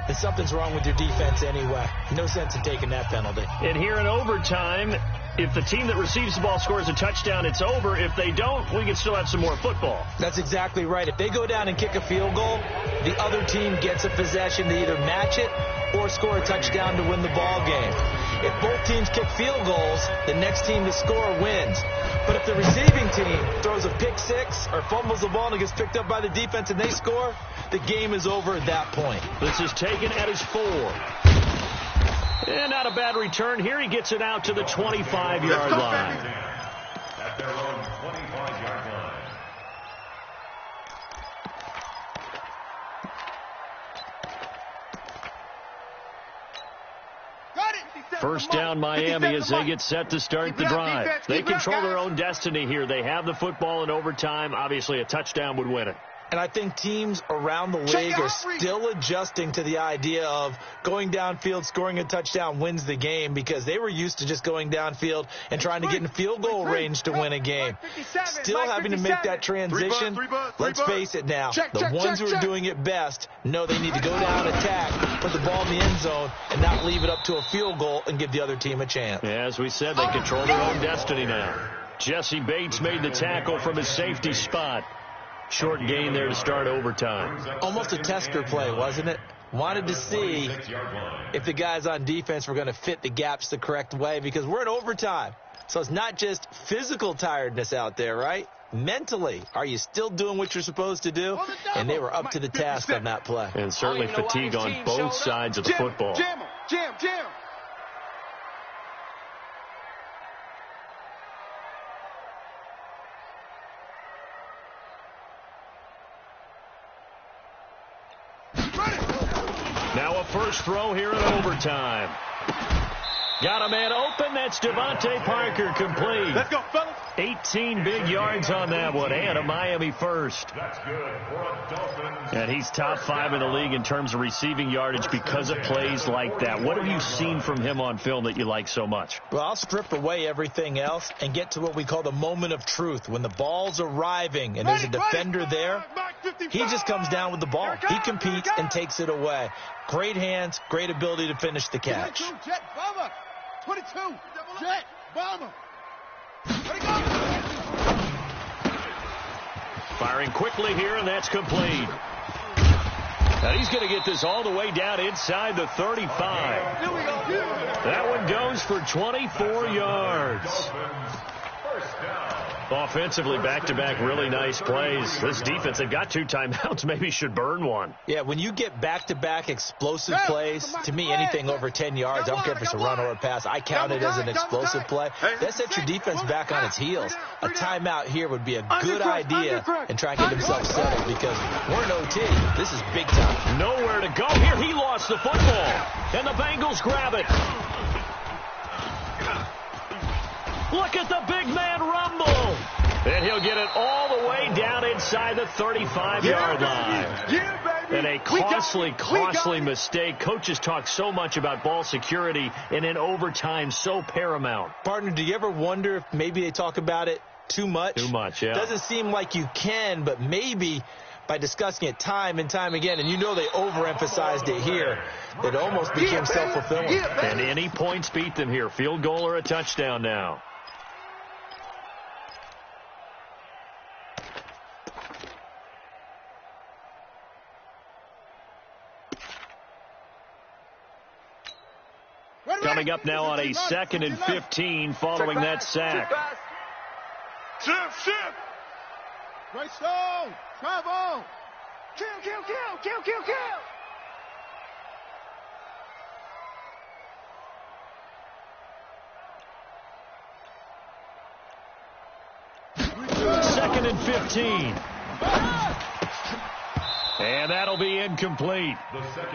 then something's wrong with your defense anyway. No sense in taking that penalty. And here in overtime, if the team that receives the ball scores a touchdown, it's over. If they don't, we can still have some more football. That's exactly right. If they go down and kick a field goal, the other team gets a possession to either match it or score a touchdown to win the ball game. If both teams kick field goals, the next team to score wins. But if the receiving team throws a pick six or fumbles the ball and it gets picked up by the defense and they score, the game is over at that point. This is taken at his 4. And not a bad return. Here he gets it out to the 25-yard line. At their own 25-yard line. First down Miami as they get set to start the drive. They control their own destiny here. They have the football in overtime. Obviously, a touchdown would win it. And I think teams around the league are still adjusting to the idea of going downfield, scoring a touchdown wins the game, because they were used to just going downfield and trying to get in field goal range to win a game. Still having to make that transition. Let's face it now. The ones who are doing it best know they need to go down, attack, put the ball in the end zone, and not leave it up to a field goal and give the other team a chance. Yeah, as we said, they control their own destiny now. Jesse Bates made the tackle from his safety spot. Short gain there to start overtime. Almost a tester play, wasn't it? Wanted to see if the guys on defense were going to fit the gaps the correct way, because we're in overtime. So it's not just physical tiredness out there, right? Mentally, are you still doing what you're supposed to do? And they were up to the task on that play. And certainly fatigue on both sides of the football. Jam. Now a first throw here in overtime. Got a man open. That's Devontae Parker, complete. Let's go, fellas. 18 big yards on that one, and a Miami first. That's good for a Dolphins. And he's top 5 in the league in terms of receiving yardage because of plays like that. What have you seen from him on film that you like so much? Well, I'll strip away everything else and get to what we call the moment of truth. When the ball's arriving and there's a defender there, he just comes down with the ball. He competes and takes it away. Great hands, great ability to finish the catch. 22, Jet, bomber. 22, Jet, bomber. Firing quickly here, and that's complete. And he's going to get this all the way down inside the 35. Here we go. That one goes for 24 yards. First down. Offensively, back-to-back really nice plays. This defense, they've got 2 timeouts, maybe should burn one. Yeah, when you get back-to-back explosive plays, to me, anything over 10 yards, I don't care if it's a run or a pass, I count it as an explosive play. That sets your defense back on its heels. A timeout here would be a good idea and try and get himself settled, because we're in OT. This is big time. Nowhere to go here. He lost the football, and the Bengals grab it. Look at the big man rumble. And he'll get it all the way down inside the 35-yard line. And a costly mistake. Coaches talk so much about ball security, and in overtime, so paramount. Partner, do you ever wonder if maybe they talk about it too much? Too much, yeah. Doesn't seem like you can, but maybe by discussing it time and time again, and you know they overemphasized it here, it almost became self-fulfilling. And any points beat them here. Field goal or a touchdown now. Coming up now on a 2nd and 15 following that sack. Shift. Right stone. Travel. Kill. Second and 15. And that'll be incomplete.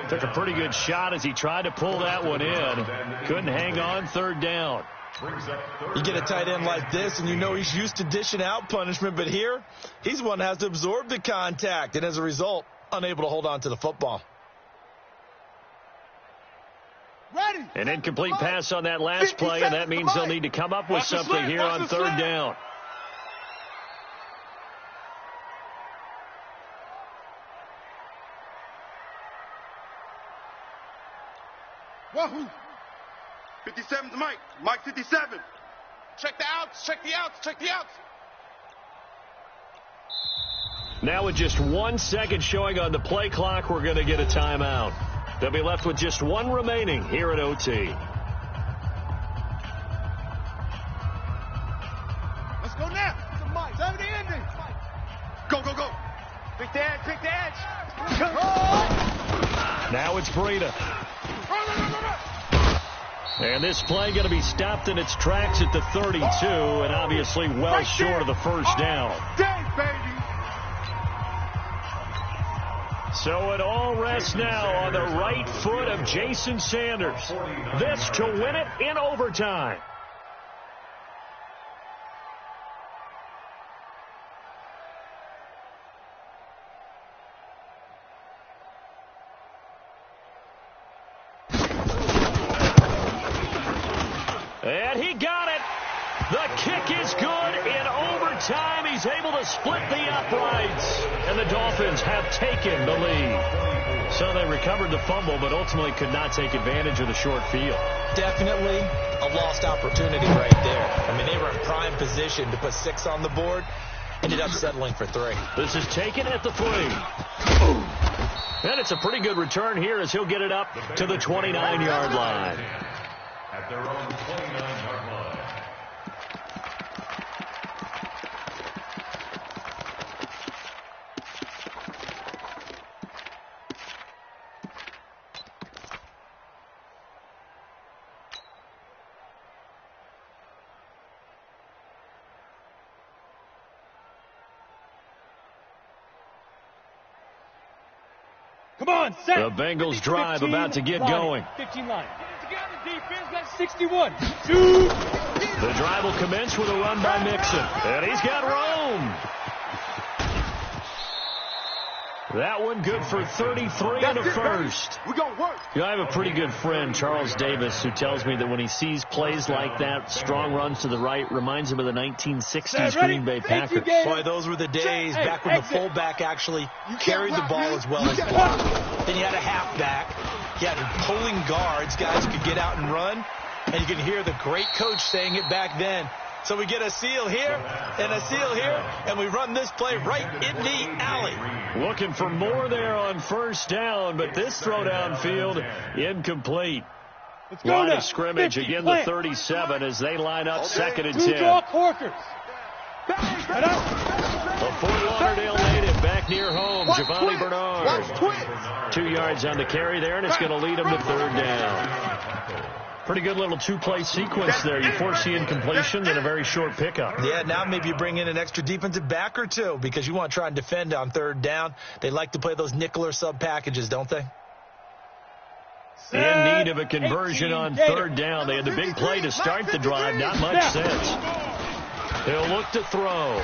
Took a pretty good shot as he tried to pull that one in. Couldn't hang on, 3rd down. You get a tight end like this, and you know he's used to dishing out punishment, but here, he's one that has to absorb the contact, and as a result, unable to hold on to the football. An incomplete pass on that last play, and that means they'll need to come up with something here on third down. Wahoo! 57's Mike. Mike 57. Check the outs. Check the outs. Check the outs. Now with just 1 second showing on the play clock, we're going to get a timeout. They'll be left with just one remaining here at OT. Let's go now. Mike. 70 ending. Go, go, go. Pick the edge. Pick the edge. Now it's Breida. And this play going to be stopped in its tracks at the 32, and obviously well short of the first down. Dang, baby. So it all rests now on the right foot of Jason Sanders. This to win it in overtime. And he got it. The kick is good in overtime. He's able to split the uprights. And the Dolphins have taken the lead. So they recovered the fumble, but ultimately could not take advantage of the short field. Definitely a lost opportunity right there. I mean, they were in prime position to put 6 on the board. Ended up settling for 3. This is taken at the 3. And it's a pretty good return here as he'll get it up to the 29-yard line. At their own 29-yard line. Come on, set. The Bengals drive 15, about to get line, going. 15 line. Together, defense. That's 61. Shoot. The drive will commence with a run by Mixon. And he's got room. That one good for 33 and a first. We're going to work. You know, I have a pretty good friend, Charles Davis, who tells me that when he sees plays like that, strong runs to the right, reminds him of the 1960s Green Bay Packers. Boy, those were the days back when the fullback actually carried the ball as well as blocked. Then you had a halfback. You had pulling guards, guys who could get out and run. And you can hear the great coach saying it back then. So we get a seal here and a seal here, and we run this play right in the alley. Looking for more there on first down, but this throw downfield incomplete. Line of scrimmage 50, again, the 37 as they line up second and 10. Two draw Corkers. A Fort Lauderdale native back near home, Giovanni Bernard. 2 yards on the carry there, and it's going to lead him to third down. Pretty good little two-play sequence there. You force the incompletion, then a very short pickup. Yeah, now maybe you bring in an extra defensive back or two because you want to try and defend on third down. They like to play those nickel or sub packages, don't they? In need of a conversion on third down. They had the big play to start the drive. Not much sense. He'll look to throw.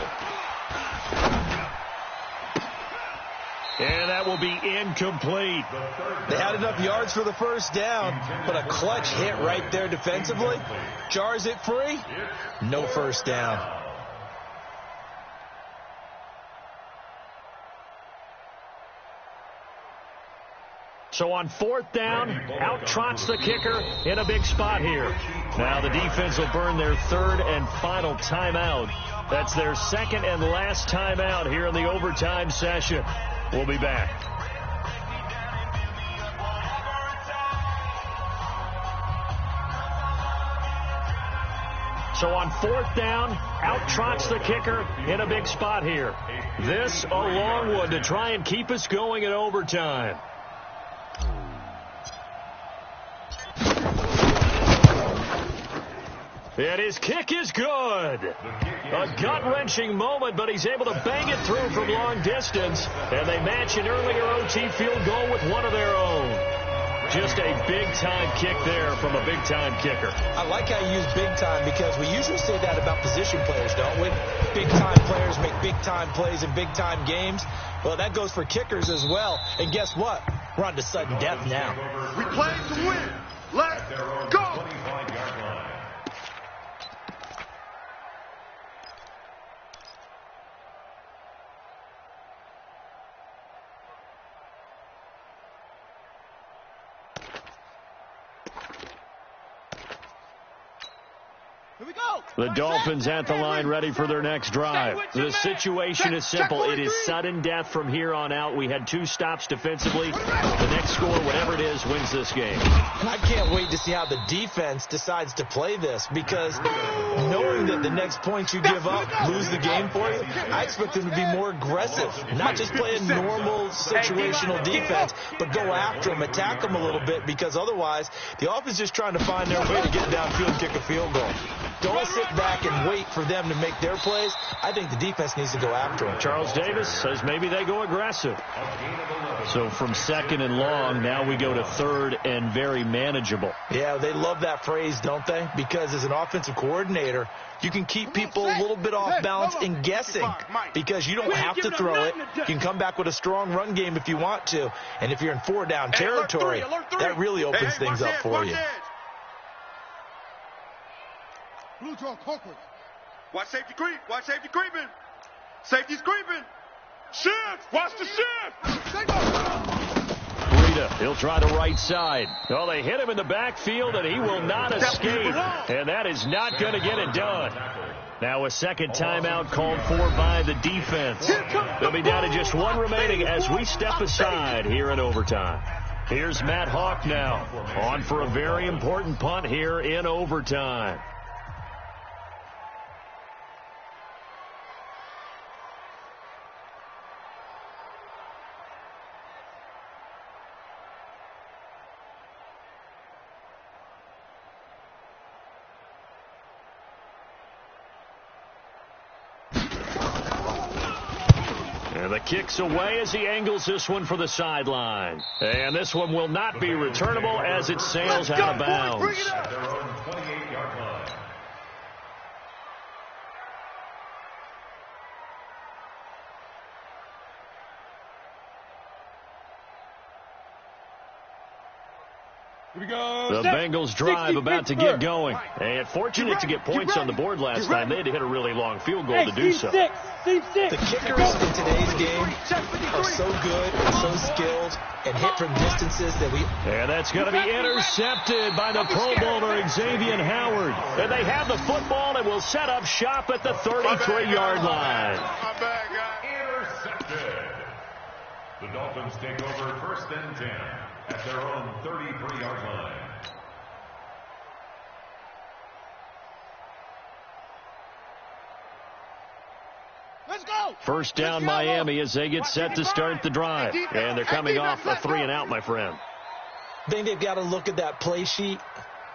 And that will be incomplete. They had enough yards for the first down, but a clutch hit right there defensively. Jars it free. No first down. So on fourth down, out trots the kicker in a big spot here. Now the defense will burn their third and final timeout. That's their second and last timeout here in the overtime session. We'll be back. So on fourth down, out trots the kicker in a big spot here. This a long one to try and keep us going in overtime. And his kick is good. A gut-wrenching moment, but he's able to bang it through from long distance. And they match an earlier OT field goal with one of their own. Just a big-time kick there from a big-time kicker. I like how you use big-time because we usually say that about position players, don't we? Big-time players make big-time plays in big-time games. Well, that goes for kickers as well. And guess what? We're on to sudden death now. We play to win. Let's At their own go. 25-yard line. Here we go. The Dolphins at the line ready for their next drive. The situation is simple. It is sudden death from here on out. We had 2 stops defensively. The next score, whatever it is, wins this game. I can't wait to see how the defense decides to play this, because knowing that the next point you give up lose the game for you, I expect them to be more aggressive, not just play a normal situational defense, but go after them, attack them a little bit, because otherwise the offense is just trying to find their way to get downfield and kick a field goal. Don't sit back and wait for them to make their plays. I think the defense needs to go after them. Charles Davis says maybe they go aggressive. So from 2nd and long, now we go to 3rd and very manageable. Yeah, they love that phrase, don't they? Because as an offensive coordinator, you can keep people a little bit off balance and guessing, because you don't have to throw it. You can come back with a strong run game if you want to. And if you're in 4-down territory, that really opens things up for you. Blue draw, Colquitt. Watch safety creep. Watch safety creeping. Safety's creeping. Shift. Watch the shift. Rita, he'll try the right side. Oh, they hit him in the backfield, and he will not escape. And that is not going to get it done. Now a second timeout called for by the defense. They'll be down to just 1 remaining as we step aside here in overtime. Here's Matt Hawk now, on for a very important punt here in overtime. And the kick's away as he angles this one for the sideline. And this one will not be returnable as it sails out of bounds. At their own 28-yard line. Here we go. The Bengals drive about to get going. And fortunate to get points on the board last time. They had to hit a really long field goal to do so. Team 6. The kickers in today's game are so good and so skilled and hit from distances that we... And that's going to be intercepted by the Pro Bowler Xavier Howard. And they have the football and will set up shop at the 33-yard line. Intercepted. The Dolphins take over 1st and 10 at their own 33-yard line. Let's go. First down Miami as they get set to start the drive. And they're coming off a 3-and-out, my friend. I think they've got to look at that play sheet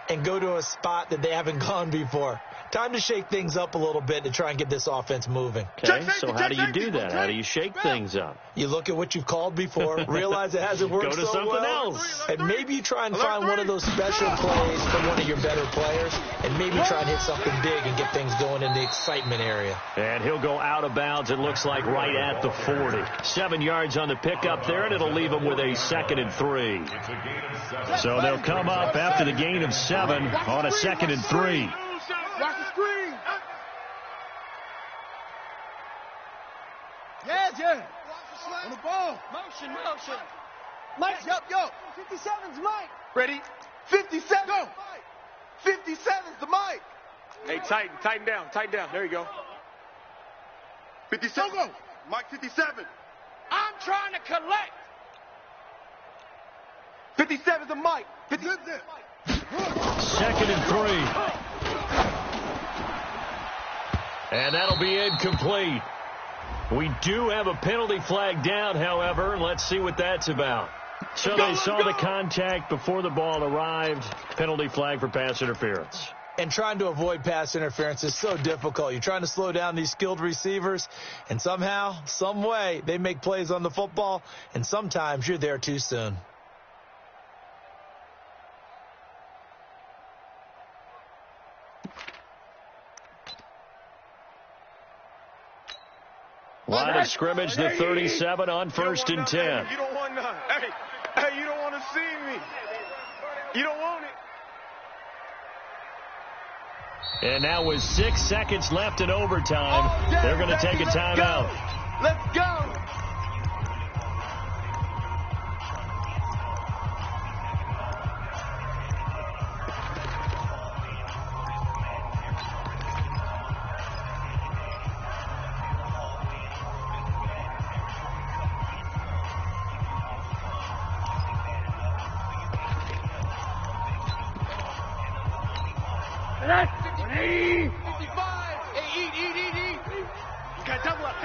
and go to a spot that they haven't gone before. Time to shake things up a little bit to try and get this offense moving. Okay, so how do you do that? How do you shake things up? You look at what you've called before, realize it hasn't worked Go to so something well, else. and maybe you try and find one of those special plays from one of your better players, and maybe try and hit something big and get things going in the excitement area. And he'll go out of bounds, it looks like, right at the 40. 7 yards on the pickup there, and it'll leave them with a 2nd and 3. It's a gain of 7. So they'll come up after the gain of 7 on a 2nd and 3. Watch the screen. Yeah. On the ball. Motion. Mike, yo. 57's Mike. Ready? 57. Go. 57's the Mike. Hey, tighten down. There you go. 57. Go. Mike 57. I'm trying to collect. 57's the Mike. 57. 2nd and 3. And that'll be incomplete. We do have a penalty flag down, however. Let's see what that's about. So they saw the contact before the ball arrived. Penalty flag for pass interference. And trying to avoid pass interference is so difficult. You're trying to slow down these skilled receivers, and somehow, some way, they make plays on the football, and sometimes you're there too soon. Line of scrimmage, the 37 on 1st and 10. You don't want none. Hey, you don't want to see me. You don't want it. And now with 6 seconds left in overtime, they're going to take a timeout. Let's go. That's 180. 55. Hey, eat. You got double up.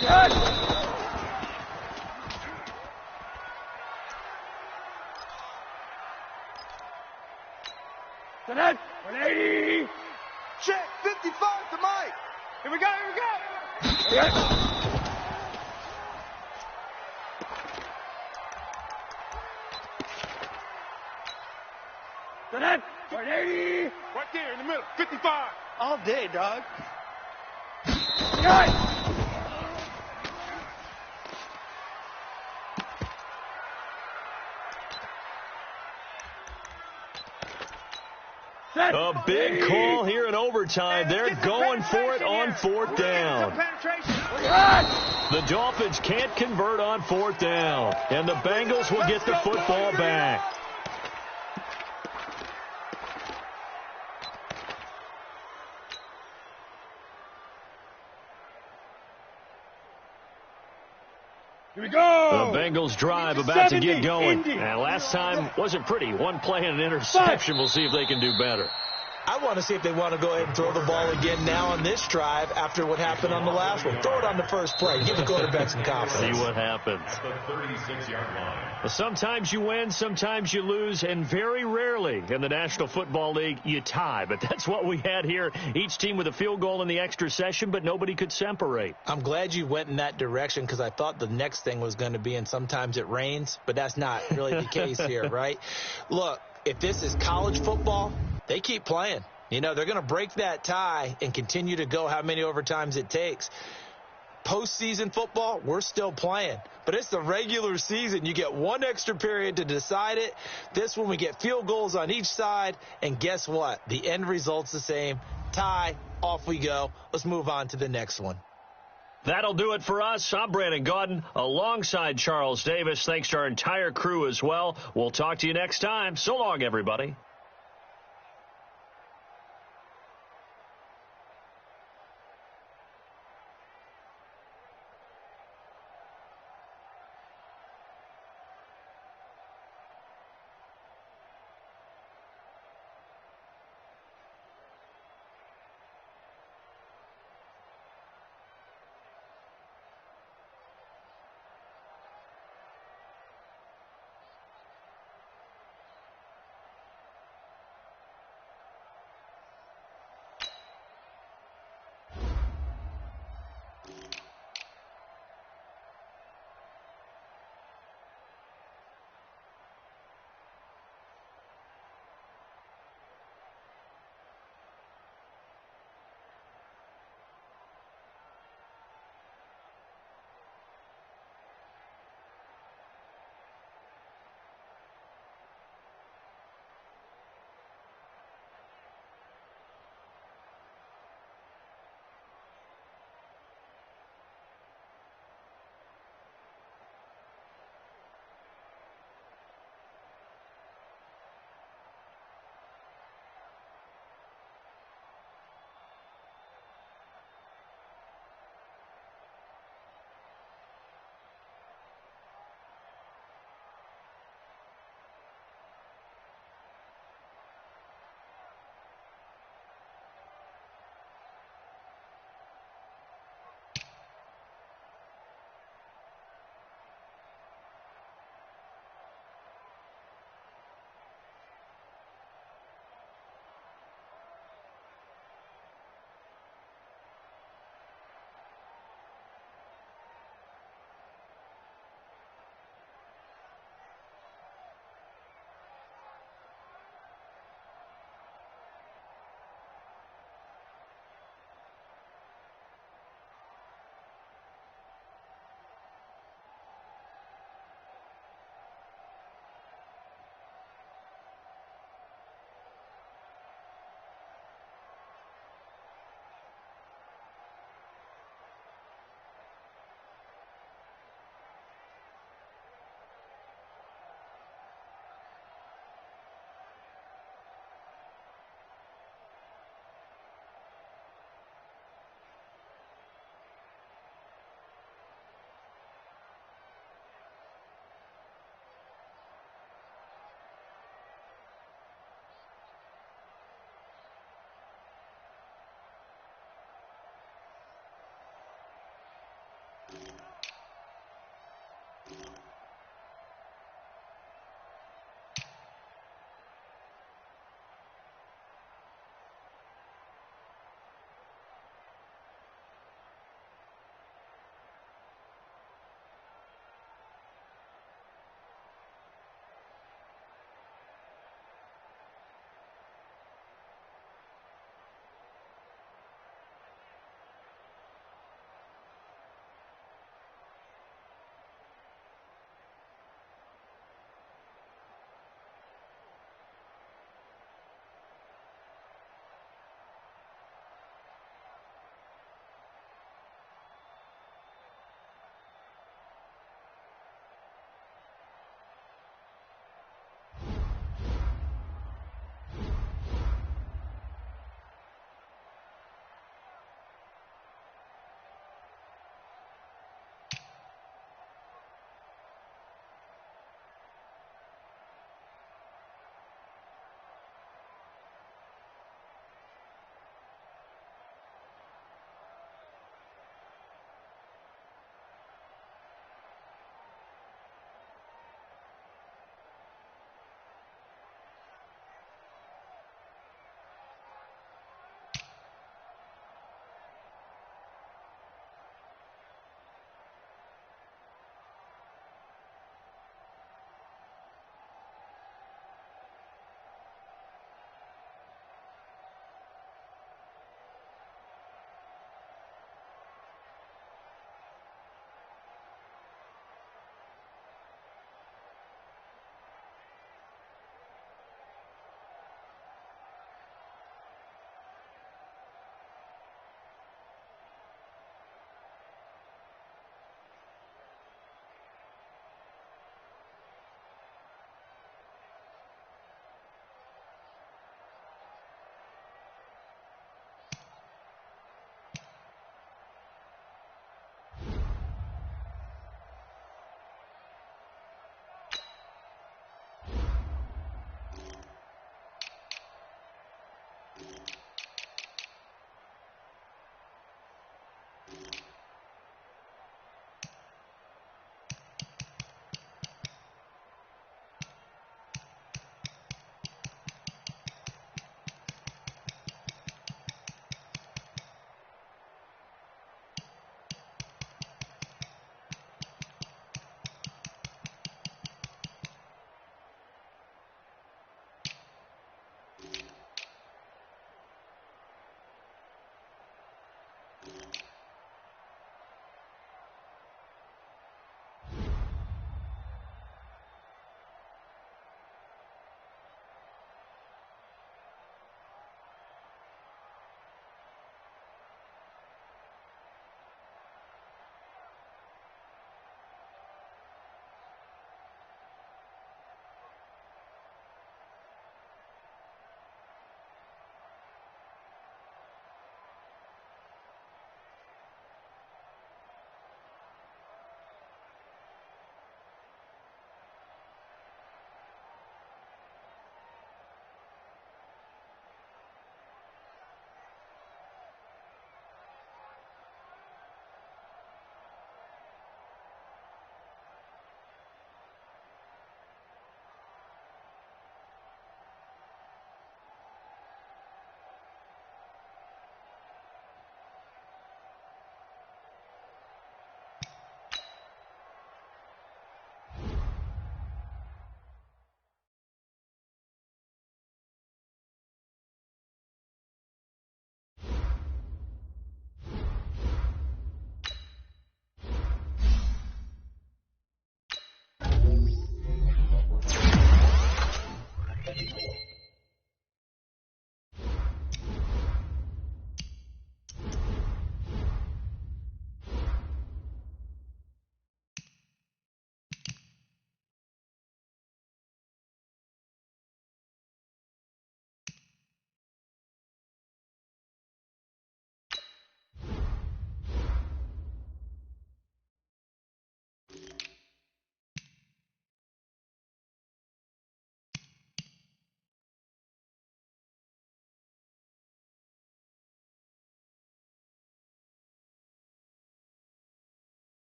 Yes. So that's 180. Check 55 to Mike. Here we go. Yes. So that's 180. Right there in the middle. 55. All day, dog. Yes. A big call here in overtime. They're going for it on 4th down. The Dolphins can't convert on 4th down, and the Bengals will get the football back. Here we go. The Bengals drive about to get going. And last time wasn't pretty. One play and an interception. We'll see if they can do better. I want to see if they want to go ahead and throw the ball again now on this drive after what happened on the last one. Throw it on the first play. Give the quarterback some confidence. See what happens. At the 36-yard line. Well, sometimes you win, sometimes you lose, and very rarely in the National Football League you tie. But that's what we had here. Each team with a field goal in the extra session, but nobody could separate. I'm glad you went in that direction because I thought the next thing was going to be, and sometimes it rains, but that's not really the case here, right? Look, if this is college football, they keep playing. You know, they're going to break that tie and continue to go how many overtimes it takes. Postseason football, we're still playing. But it's the regular season. You get one extra period to decide it. This one, we get field goals on each side. And guess what? The end result's the same. Tie, off we go. Let's move on to the next one. That'll do it for us. I'm Brandon Gaudin alongside Charles Davis. Thanks to our entire crew as well. We'll talk to you next time. So long, everybody.